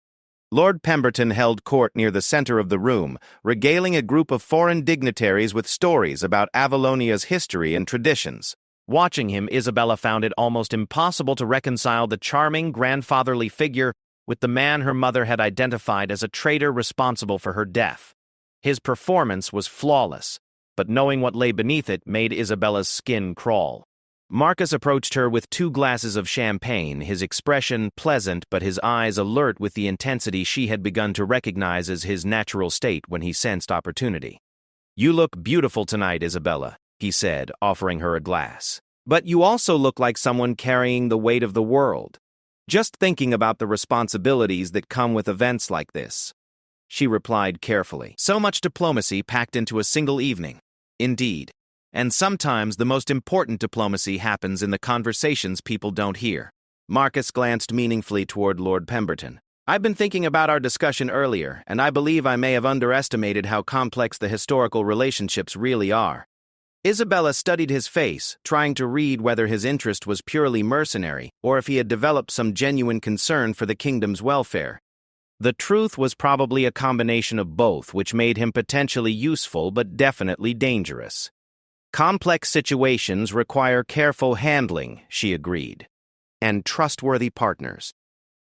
Lord Pemberton held court near the center of the room, regaling a group of foreign dignitaries with stories about Avalonia's history and traditions. Watching him, Isabella found it almost impossible to reconcile the charming, grandfatherly figure with the man her mother had identified as a traitor responsible for her death. His performance was flawless, but knowing what lay beneath it made Isabella's skin crawl. Marcus approached her with 2 glasses of champagne, his expression pleasant but his eyes alert with the intensity she had begun to recognize as his natural state when he sensed opportunity. "You look beautiful tonight, Isabella," he said, offering her a glass. "But you also look like someone carrying the weight of the world. Just thinking about the responsibilities that come with events like this." She replied carefully. "So much diplomacy packed into a single evening." "Indeed. And sometimes the most important diplomacy happens in the conversations people don't hear." Marcus glanced meaningfully toward Lord Pemberton. "I've been thinking about our discussion earlier, and I believe I may have underestimated how complex the historical relationships really are." Isabella studied his face, trying to read whether his interest was purely mercenary or if he had developed some genuine concern for the kingdom's welfare. The truth was probably a combination of both, which made him potentially useful but definitely dangerous. "Complex situations require careful handling," she agreed. "And trustworthy partners."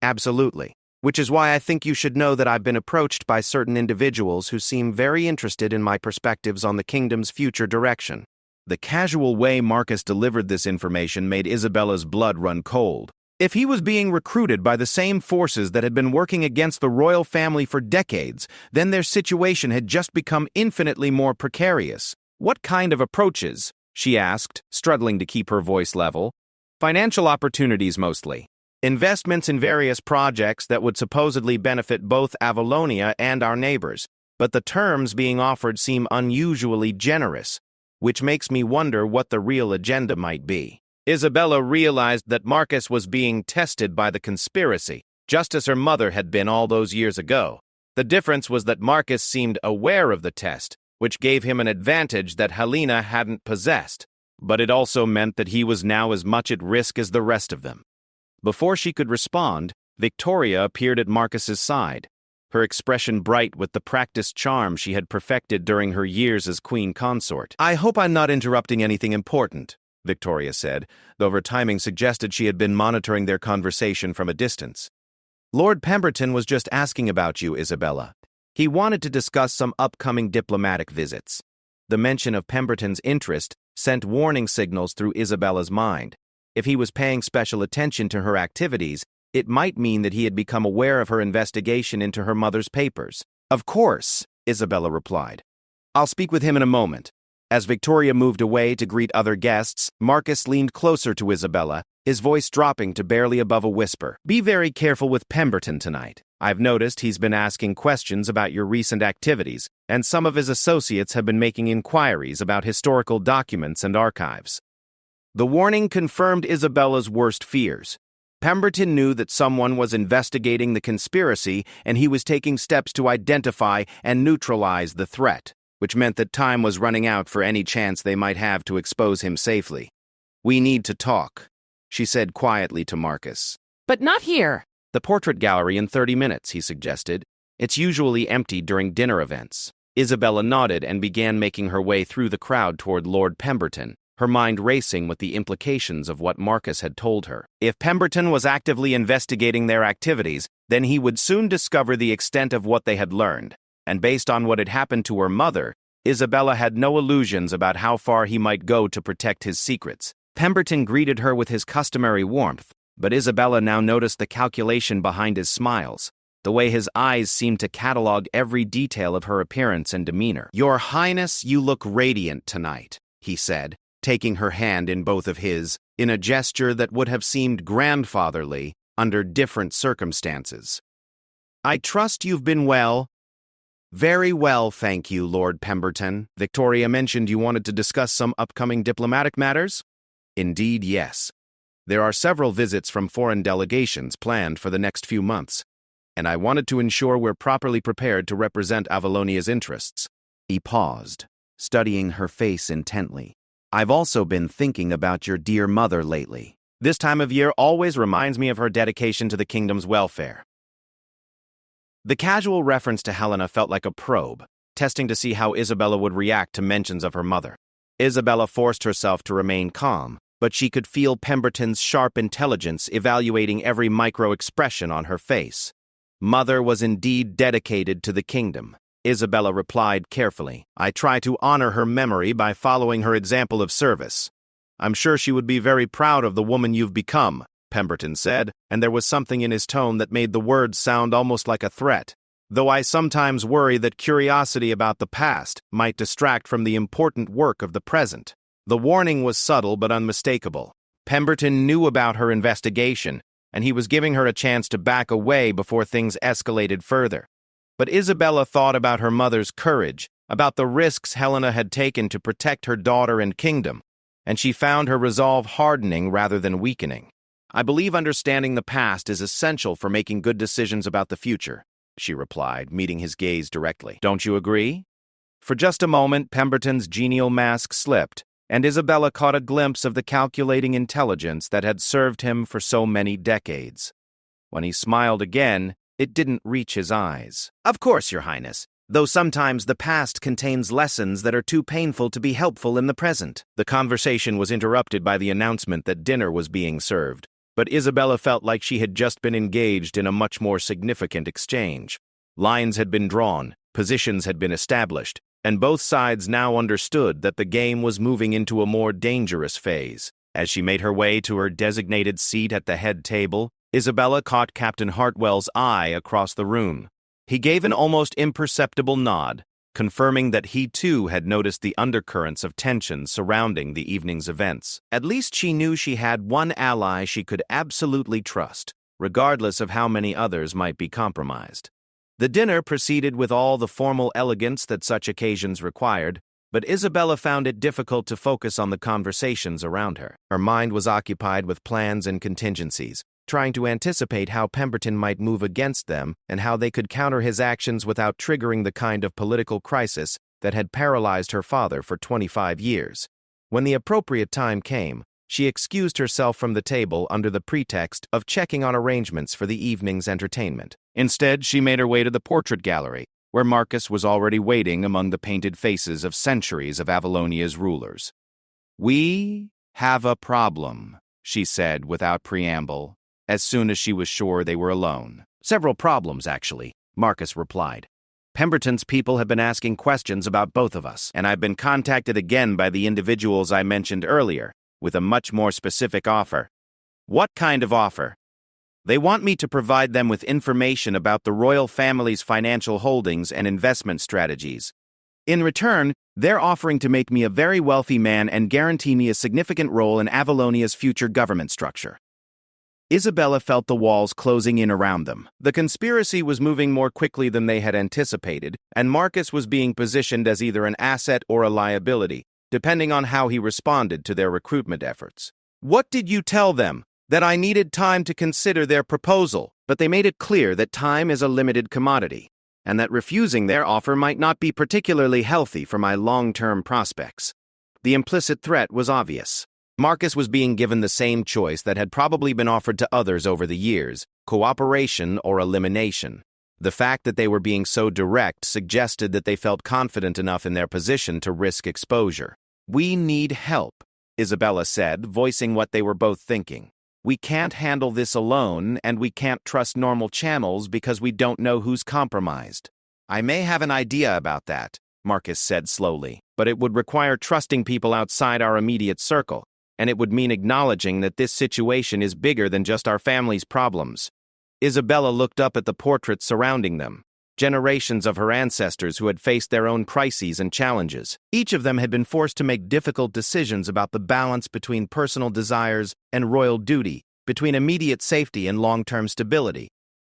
"Absolutely. Which is why I think you should know that I've been approached by certain individuals who seem very interested in my perspectives on the kingdom's future direction." The casual way Marcus delivered this information made Isabella's blood run cold. If he was being recruited by the same forces that had been working against the royal family for decades, then their situation had just become infinitely more precarious. "What kind of approaches?" she asked, struggling to keep her voice level. "Financial opportunities mostly. Investments in various projects that would supposedly benefit both Avalonia and our neighbors, but the terms being offered seem unusually generous, which makes me wonder what the real agenda might be." Isabella realized that Marcus was being tested by the conspiracy, just as her mother had been all those years ago. The difference was that Marcus seemed aware of the test, which gave him an advantage that Helena hadn't possessed, but it also meant that he was now as much at risk as the rest of them. Before she could respond, Victoria appeared at Marcus's side, her expression bright with the practiced charm she had perfected during her years as queen consort. "I hope I'm not interrupting anything important," Victoria said, though her timing suggested she had been monitoring their conversation from a distance. "Lord Pemberton was just asking about you, Isabella. He wanted to discuss some upcoming diplomatic visits." The mention of Pemberton's interest sent warning signals through Isabella's mind. If he was paying special attention to her activities, it might mean that he had become aware of her investigation into her mother's papers. "Of course," Isabella replied. "I'll speak with him in a moment." As Victoria moved away to greet other guests, Marcus leaned closer to Isabella, his voice dropping to barely above a whisper. "Be very careful with Pemberton tonight. I've noticed he's been asking questions about your recent activities, and some of his associates have been making inquiries about historical documents and archives." The warning confirmed Isabella's worst fears. Pemberton knew that someone was investigating the conspiracy, and he was taking steps to identify and neutralize the threat, which meant that time was running out for any chance they might have to expose him safely. "We need to talk," she said quietly to Marcus. "But not here." "The portrait gallery in 30 minutes, he suggested. It's usually empty during dinner events." Isabella nodded and began making her way through the crowd toward Lord Pemberton, her mind racing with the implications of what Marcus had told her. If Pemberton was actively investigating their activities, then he would soon discover the extent of what they had learned. And based on what had happened to her mother, Isabella had no illusions about how far he might go to protect his secrets. Pemberton greeted her with his customary warmth, but Isabella now noticed the calculation behind his smiles, the way his eyes seemed to catalog every detail of her appearance and demeanor. "Your Highness, you look radiant tonight," he said, taking her hand in both of his, in a gesture that would have seemed grandfatherly under different circumstances. "I trust you've been well." "Very well, thank you, Lord Pemberton. Victoria mentioned you wanted to discuss some upcoming diplomatic matters?" "Indeed, yes. There are several visits from foreign delegations planned for the next few months, and I wanted to ensure we're properly prepared to represent Avalonia's interests." He paused, studying her face intently. "I've also been thinking about your dear mother lately. This time of year always reminds me of her dedication to the kingdom's welfare." The casual reference to Helena felt like a probe, testing to see how Isabella would react to mentions of her mother. Isabella forced herself to remain calm, but she could feel Pemberton's sharp intelligence evaluating every micro-expression on her face. "Mother was indeed dedicated to the kingdom," Isabella replied carefully. "I try to honor her memory by following her example of service." "I'm sure she would be very proud of the woman you've become," Pemberton said, and there was something in his tone that made the words sound almost like a threat. "Though I sometimes worry that curiosity about the past might distract from the important work of the present." The warning was subtle but unmistakable. Pemberton knew about her investigation, and he was giving her a chance to back away before things escalated further. But Isabella thought about her mother's courage, about the risks Helena had taken to protect her daughter and kingdom, and she found her resolve hardening rather than weakening. "I believe understanding the past is essential for making good decisions about the future," she replied, meeting his gaze directly. "Don't you agree?" For just a moment, Pemberton's genial mask slipped, and Isabella caught a glimpse of the calculating intelligence that had served him for so many decades. When he smiled again, it didn't reach his eyes. "Of course, Your Highness, though sometimes the past contains lessons that are too painful to be helpful in the present." The conversation was interrupted by the announcement that dinner was being served, but Isabella felt like she had just been engaged in a much more significant exchange. Lines had been drawn, positions had been established, and both sides now understood that the game was moving into a more dangerous phase. As she made her way to her designated seat at the head table, Isabella caught Captain Hartwell's eye across the room. He gave an almost imperceptible nod, confirming that he too had noticed the undercurrents of tension surrounding the evening's events. At least she knew she had one ally she could absolutely trust, regardless of how many others might be compromised. The dinner proceeded with all the formal elegance that such occasions required, but Isabella found it difficult to focus on the conversations around her. Her mind was occupied with plans and contingencies, trying to anticipate how Pemberton might move against them and how they could counter his actions without triggering the kind of political crisis that had paralyzed her father for 25 years. When the appropriate time came, she excused herself from the table under the pretext of checking on arrangements for the evening's entertainment. Instead, she made her way to the portrait gallery, where Marcus was already waiting among the painted faces of centuries of Avalonia's rulers. "We have a problem," she said without preamble, as soon as she was sure they were alone. "Several problems, actually," Marcus replied. "Pemberton's people have been asking questions about both of us, and I've been contacted again by the individuals I mentioned earlier, with a much more specific offer." "What kind of offer?" "They want me to provide them with information about the royal family's financial holdings and investment strategies. In return, they're offering to make me a very wealthy man and guarantee me a significant role in Avalonia's future government structure." Isabella felt the walls closing in around them. The conspiracy was moving more quickly than they had anticipated, and Marcus was being positioned as either an asset or a liability, depending on how he responded to their recruitment efforts. "What did you tell them?" "That I needed time to consider their proposal, but they made it clear that time is a limited commodity, and that refusing their offer might not be particularly healthy for my long-term prospects." The implicit threat was obvious. Marcus was being given the same choice that had probably been offered to others over the years: cooperation or elimination. The fact that they were being so direct suggested that they felt confident enough in their position to risk exposure. "We need help," Isabella said, voicing what they were both thinking. "We can't handle this alone, and we can't trust normal channels because we don't know who's compromised." "I may have an idea about that," Marcus said slowly, "but it would require trusting people outside our immediate circle, and it would mean acknowledging that this situation is bigger than just our family's problems." Isabella looked up at the portraits surrounding them. Generations of her ancestors who had faced their own crises and challenges. Each of them had been forced to make difficult decisions about the balance between personal desires and royal duty, between immediate safety and long-term stability.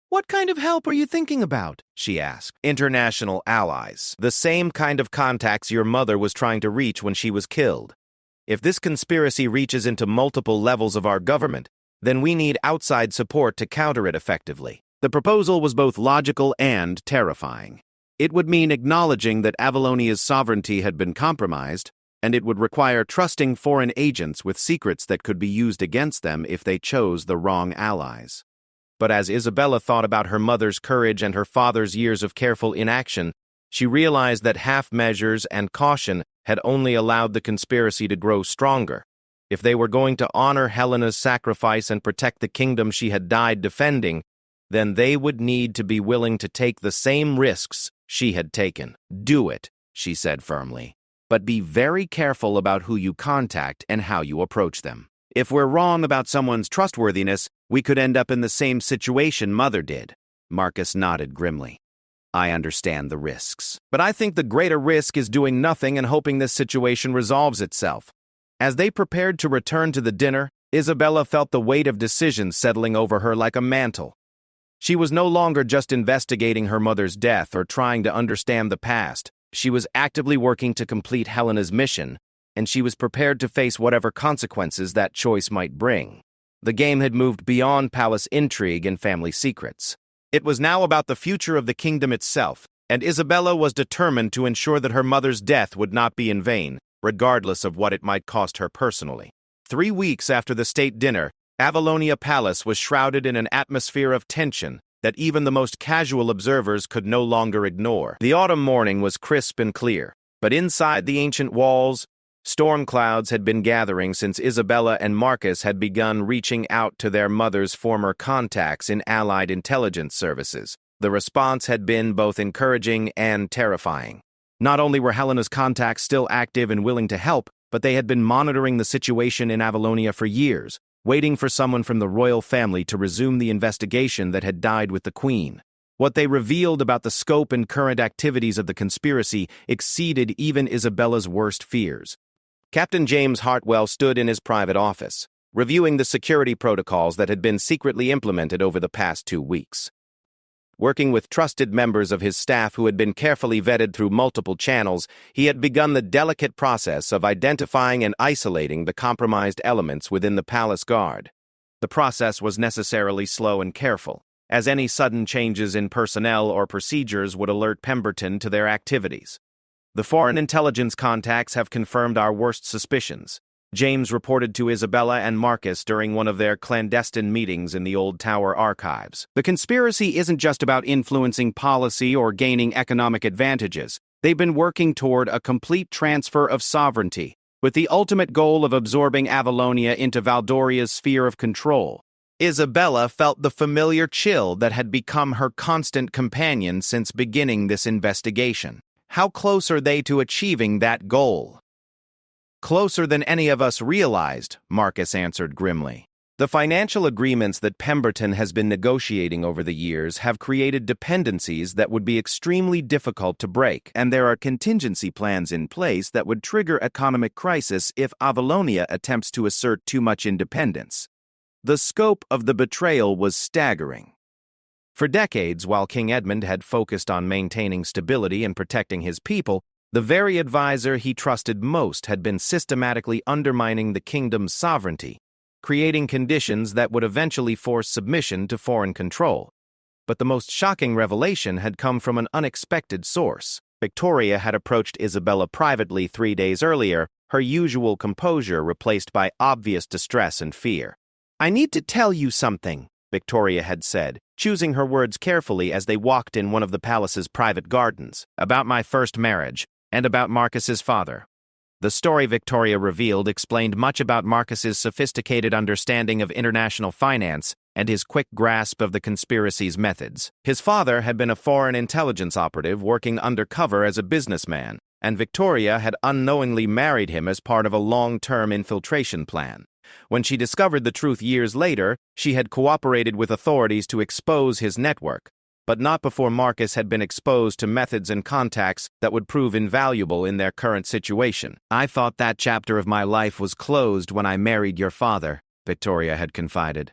"What kind of help are you thinking about?" she asked. "International allies. The same kind of contacts your mother was trying to reach when she was killed. If this conspiracy reaches into multiple levels of our government, then we need outside support to counter it effectively." The proposal was both logical and terrifying. It would mean acknowledging that Avalonia's sovereignty had been compromised, and it would require trusting foreign agents with secrets that could be used against them if they chose the wrong allies. But as Isabella thought about her mother's courage and her father's years of careful inaction, she realized that half measures and caution had only allowed the conspiracy to grow stronger. If they were going to honor Helena's sacrifice and protect the kingdom she had died defending, then they would need to be willing to take the same risks she had taken. "Do it," she said firmly. "But be very careful about who you contact and how you approach them. If we're wrong about someone's trustworthiness, we could end up in the same situation Mother did." Marcus nodded grimly. "I understand the risks. But I think the greater risk is doing nothing and hoping this situation resolves itself." As they prepared to return to the dinner, Isabella felt the weight of decisions settling over her like a mantle. She was no longer just investigating her mother's death or trying to understand the past. She was actively working to complete Helena's mission, and she was prepared to face whatever consequences that choice might bring. The game had moved beyond palace intrigue and family secrets. It was now about the future of the kingdom itself, and Isabella was determined to ensure that her mother's death would not be in vain, regardless of what it might cost her personally. 3 weeks after the state dinner, Avalonia Palace was shrouded in an atmosphere of tension that even the most casual observers could no longer ignore. The autumn morning was crisp and clear, but inside the ancient walls, storm clouds had been gathering since Isabella and Marcus had begun reaching out to their mother's former contacts in Allied intelligence services. The response had been both encouraging and terrifying. Not only were Helena's contacts still active and willing to help, but they had been monitoring the situation in Avalonia for years, waiting for someone from the royal family to resume the investigation that had died with the queen. What they revealed about the scope and current activities of the conspiracy exceeded even Isabella's worst fears. Captain James Hartwell stood in his private office, reviewing the security protocols that had been secretly implemented over the past 2 weeks. Working with trusted members of his staff who had been carefully vetted through multiple channels, he had begun the delicate process of identifying and isolating the compromised elements within the palace guard. The process was necessarily slow and careful, as any sudden changes in personnel or procedures would alert Pemberton to their activities. "The foreign intelligence contacts have confirmed our worst suspicions," James reported to Isabella and Marcus during one of their clandestine meetings in the old Tower archives. "The conspiracy isn't just about influencing policy or gaining economic advantages. They've been working toward a complete transfer of sovereignty, with the ultimate goal of absorbing Avalonia into Valdoria's sphere of control." Isabella felt the familiar chill that had become her constant companion since beginning this investigation. How close are they to achieving that goal? "Closer than any of us realized," Marcus answered grimly. "The financial agreements that Pemberton has been negotiating over the years have created dependencies that would be extremely difficult to break, and there are contingency plans in place that would trigger economic crisis if Avalonia attempts to assert too much independence." The scope of the betrayal was staggering. For decades, while King Edmund had focused on maintaining stability and protecting his people, the very advisor he trusted most had been systematically undermining the kingdom's sovereignty, creating conditions that would eventually force submission to foreign control. But the most shocking revelation had come from an unexpected source. Victoria had approached Isabella privately 3 days earlier, her usual composure replaced by obvious distress and fear. "I need to tell you something," Victoria had said, choosing her words carefully as they walked in one of the palace's private gardens, "about my first marriage, and about Marcus's father." The story Victoria revealed explained much about Marcus's sophisticated understanding of international finance and his quick grasp of the conspiracy's methods. His father had been a foreign intelligence operative working undercover as a businessman, and Victoria had unknowingly married him as part of a long-term infiltration plan. When she discovered the truth years later, she had cooperated with authorities to expose his network, but not before Marcus had been exposed to methods and contacts that would prove invaluable in their current situation. "I thought that chapter of my life was closed when I married your father," Victoria had confided.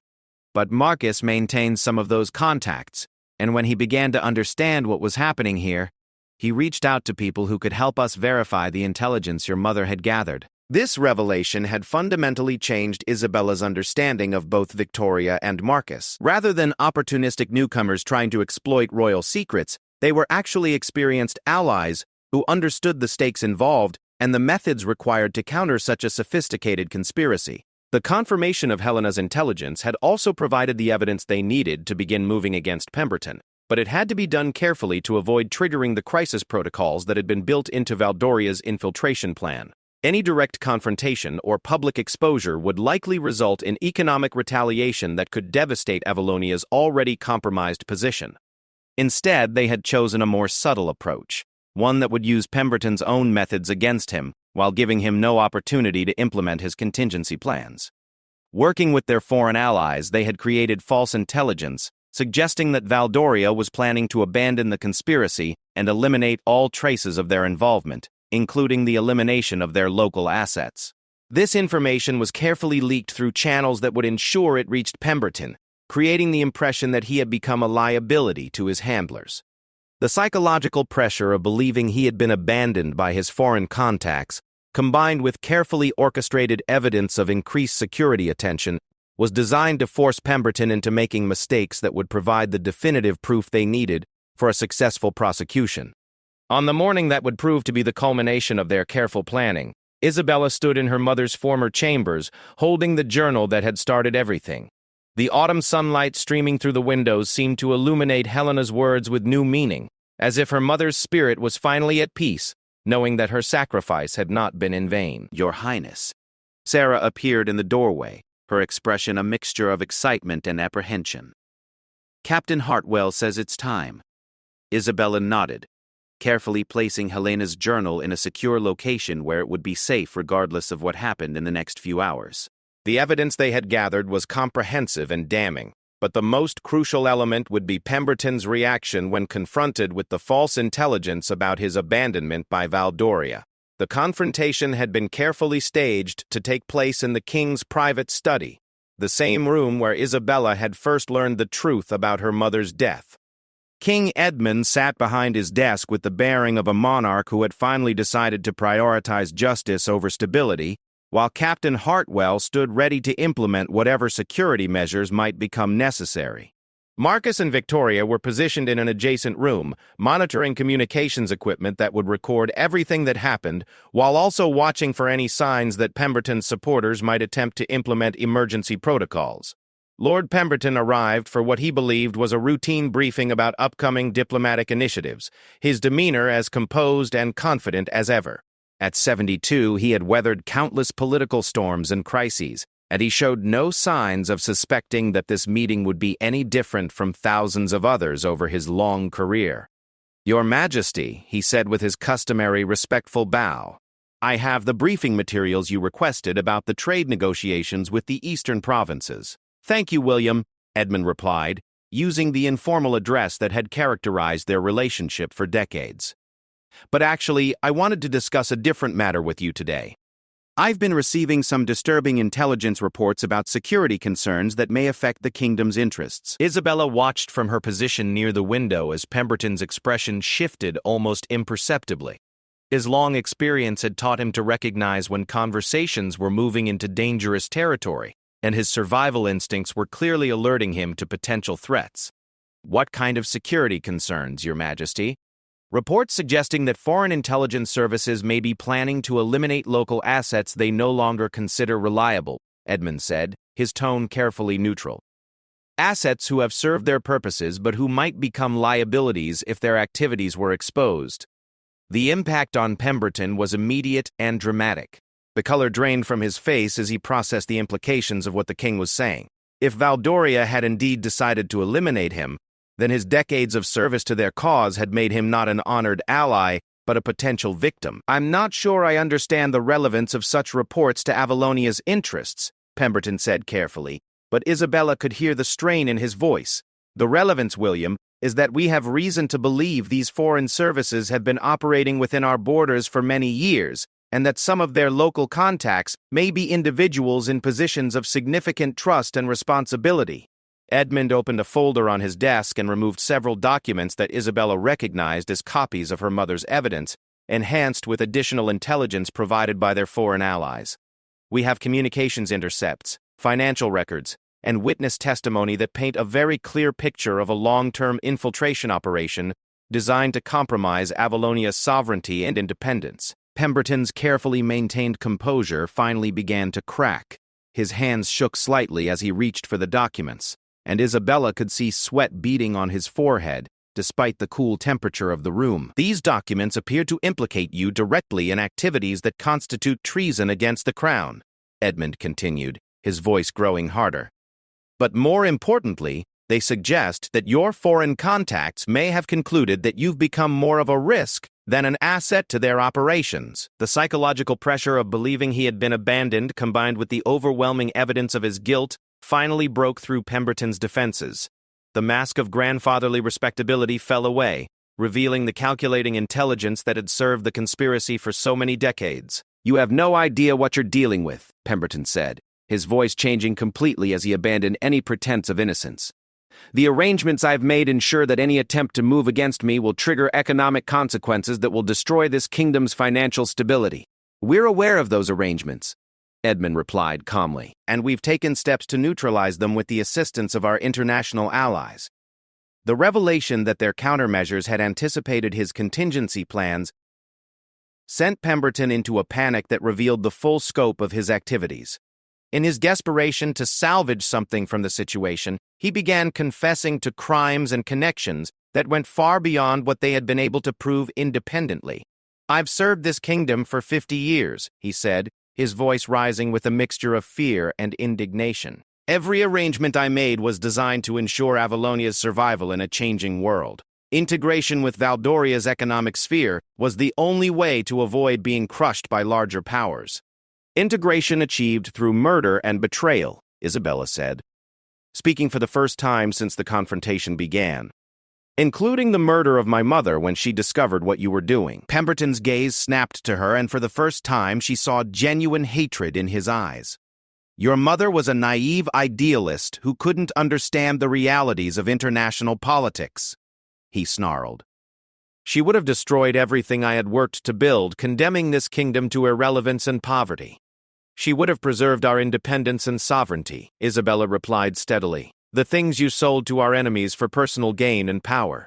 "But Marcus maintained some of those contacts, and when he began to understand what was happening here, he reached out to people who could help us verify the intelligence your mother had gathered." This revelation had fundamentally changed Isabella's understanding of both Victoria and Marcus. Rather than opportunistic newcomers trying to exploit royal secrets, They were actually experienced allies who understood the stakes involved and the methods required to counter such a sophisticated conspiracy. The confirmation of Helena's intelligence had also provided the evidence they needed to begin moving against Pemberton, but it had to be done carefully to avoid triggering the crisis protocols that had been built into Valdoria's infiltration plan. Any direct confrontation or public exposure would likely result in economic retaliation that could devastate Avalonia's already compromised position. Instead, they had chosen a more subtle approach, one that would use Pemberton's own methods against him while giving him no opportunity to implement his contingency plans. Working with their foreign allies, they had created false intelligence, suggesting that Valdoria was planning to abandon the conspiracy and eliminate all traces of their involvement, including the elimination of their local assets. This information was carefully leaked through channels that would ensure it reached Pemberton, creating the impression that he had become a liability to his handlers. The psychological pressure of believing he had been abandoned by his foreign contacts, combined with carefully orchestrated evidence of increased security attention, was designed to force Pemberton into making mistakes that would provide the definitive proof they needed for a successful prosecution. On the morning that would prove to be the culmination of their careful planning, Isabella stood in her mother's former chambers, holding the journal that had started everything. The autumn sunlight streaming through the windows seemed to illuminate Helena's words with new meaning, as if her mother's spirit was finally at peace, knowing that her sacrifice had not been in vain. Your Highness. Sarah appeared in the doorway, her expression a mixture of excitement and apprehension. Captain Hartwell says it's time. Isabella nodded, carefully placing Helena's journal in a secure location where it would be safe regardless of what happened in the next few hours. The evidence they had gathered was comprehensive and damning, but the most crucial element would be Pemberton's reaction when confronted with the false intelligence about his abandonment by Valdoria. The confrontation had been carefully staged to take place in the king's private study, the same room where Isabella had first learned the truth about her mother's death. King Edmund sat behind his desk with the bearing of a monarch who had finally decided to prioritize justice over stability, while Captain Hartwell stood ready to implement whatever security measures might become necessary. Marcus and Victoria were positioned in an adjacent room, monitoring communications equipment that would record everything that happened, while also watching for any signs that Pemberton's supporters might attempt to implement emergency protocols. Lord Pemberton arrived for what he believed was a routine briefing about upcoming diplomatic initiatives, his demeanor as composed and confident as ever. At 72, he had weathered countless political storms and crises, and he showed no signs of suspecting that this meeting would be any different from thousands of others over his long career. "Your Majesty," he said with his customary respectful bow, "I have the briefing materials you requested about the trade negotiations with the eastern provinces." "Thank you, William," Edmund replied, using the informal address that had characterized their relationship for decades. "But actually, I wanted to discuss a different matter with you today. I've been receiving some disturbing intelligence reports about security concerns that may affect the kingdom's interests." Isabella watched from her position near the window as Pemberton's expression shifted almost imperceptibly. His long experience had taught him to recognize when conversations were moving into dangerous territory, and his survival instincts were clearly alerting him to potential threats. "What kind of security concerns, Your Majesty?" "Reports suggesting that foreign intelligence services may be planning to eliminate local assets they no longer consider reliable," Edmund said, his tone carefully neutral. "Assets who have served their purposes but who might become liabilities if their activities were exposed." The impact on Pemberton was immediate and dramatic. The color drained from his face as he processed the implications of what the king was saying. If Valdoria had indeed decided to eliminate him, then his decades of service to their cause had made him not an honored ally, but a potential victim. "I'm not sure I understand the relevance of such reports to Avalonia's interests," Pemberton said carefully, but Isabella could hear the strain in his voice. "The relevance, William, is that we have reason to believe these foreign services have been operating within our borders for many years, and that some of their local contacts may be individuals in positions of significant trust and responsibility." Edmund opened a folder on his desk and removed several documents that Isabella recognized as copies of her mother's evidence, enhanced with additional intelligence provided by their foreign allies. "We have communications intercepts, financial records, and witness testimony that paint a very clear picture of a long-term infiltration operation designed to compromise Avalonia's sovereignty and independence. Pemberton's carefully maintained composure finally began to crack. His hands shook slightly as he reached for the documents, and Isabella could see sweat beading on his forehead, despite the cool temperature of the room. "These documents appear to implicate you directly in activities that constitute treason against the crown," Edmund continued, his voice growing harder. "But more importantly, they suggest that your foreign contacts may have concluded that you've become more of a risk than an asset to their operations." The psychological pressure of believing he had been abandoned, combined with the overwhelming evidence of his guilt, finally broke through Pemberton's defenses. The mask of grandfatherly respectability fell away, revealing the calculating intelligence that had served the conspiracy for so many decades. "You have no idea what you're dealing with," Pemberton said, his voice changing completely as he abandoned any pretense of innocence. "The arrangements I've made ensure that any attempt to move against me will trigger economic consequences that will destroy this kingdom's financial stability. We're aware of those arrangements," Edmund replied calmly, "and we've taken steps to neutralize them with the assistance of our international allies." The revelation that their countermeasures had anticipated his contingency plans sent Pemberton into a panic that revealed the full scope of his activities. In his desperation to salvage something from the situation, he began confessing to crimes and connections that went far beyond what they had been able to prove independently. "I've served this kingdom for 50 years, he said, his voice rising with a mixture of fear and indignation. "Every arrangement I made was designed to ensure Avalonia's survival in a changing world. Integration with Valdoria's economic sphere was the only way to avoid being crushed by larger powers. Integration achieved through murder and betrayal," Isabella said, speaking for the first time since the confrontation began. "Including the murder of my mother when she discovered what you were doing." Pemberton's gaze snapped to her, and for the first time she saw genuine hatred in his eyes. "Your mother was a naive idealist who couldn't understand the realities of international politics," he snarled. "She would have destroyed everything I had worked to build, condemning this kingdom to irrelevance and poverty. She would have preserved our independence and sovereignty," Isabella replied steadily. "The things you sold to our enemies for personal gain and power."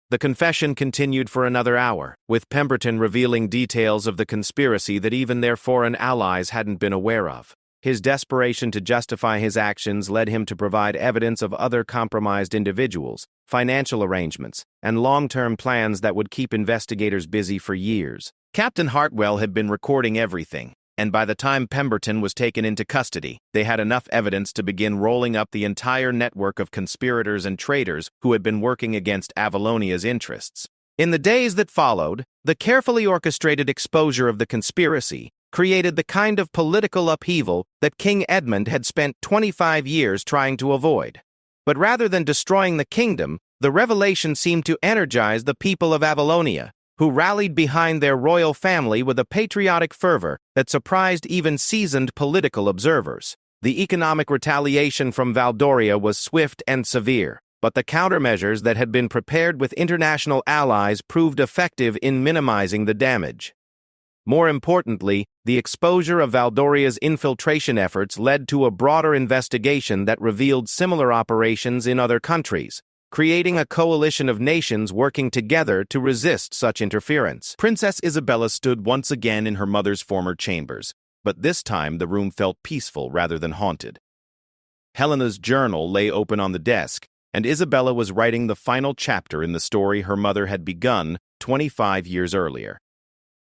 The confession continued for another hour, with Pemberton revealing details of the conspiracy that even their foreign allies hadn't been aware of. His desperation to justify his actions led him to provide evidence of other compromised individuals, financial arrangements, and long-term plans that would keep investigators busy for years. Captain Hartwell had been recording everything, and by the time Pemberton was taken into custody, they had enough evidence to begin rolling up the entire network of conspirators and traitors who had been working against Avalonia's interests. In the days that followed, the carefully orchestrated exposure of the conspiracy created the kind of political upheaval that King Edmund had spent 25 years trying to avoid. But rather than destroying the kingdom, the revelation seemed to energize the people of Avalonia, who rallied behind their royal family with a patriotic fervor that surprised even seasoned political observers. The economic retaliation from Valdoria was swift and severe, but the countermeasures that had been prepared with international allies proved effective in minimizing the damage. More importantly, the exposure of Valdoria's infiltration efforts led to a broader investigation that revealed similar operations in other countries, creating a coalition of nations working together to resist such interference. Princess Isabella stood once again in her mother's former chambers, but this time the room felt peaceful rather than haunted. Helena's journal lay open on the desk, and Isabella was writing the final chapter in the story her mother had begun 25 years earlier.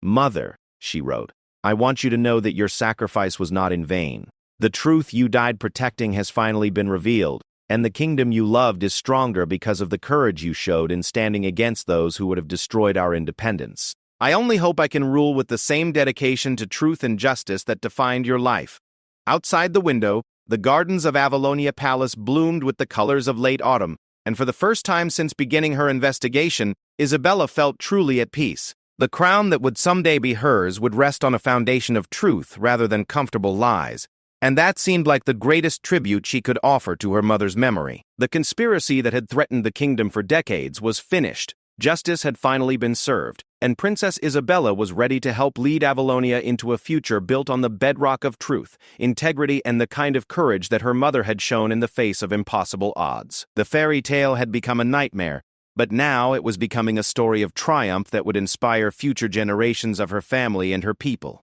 "Mother," she wrote, "I want you to know that your sacrifice was not in vain. The truth you died protecting has finally been revealed, and the kingdom you loved is stronger because of the courage you showed in standing against those who would have destroyed our independence. I only hope I can rule with the same dedication to truth and justice that defined your life." Outside the window, the gardens of Avalonia Palace bloomed with the colors of late autumn, and for the first time since beginning her investigation, Isabella felt truly at peace. The crown that would someday be hers would rest on a foundation of truth rather than comfortable lies, and that seemed like the greatest tribute she could offer to her mother's memory. The conspiracy that had threatened the kingdom for decades was finished. Justice had finally been served, and Princess Isabella was ready to help lead Avalonia into a future built on the bedrock of truth, integrity, and the kind of courage that her mother had shown in the face of impossible odds. The fairy tale had become a nightmare, But now it was becoming a story of triumph that would inspire future generations of her family and her people.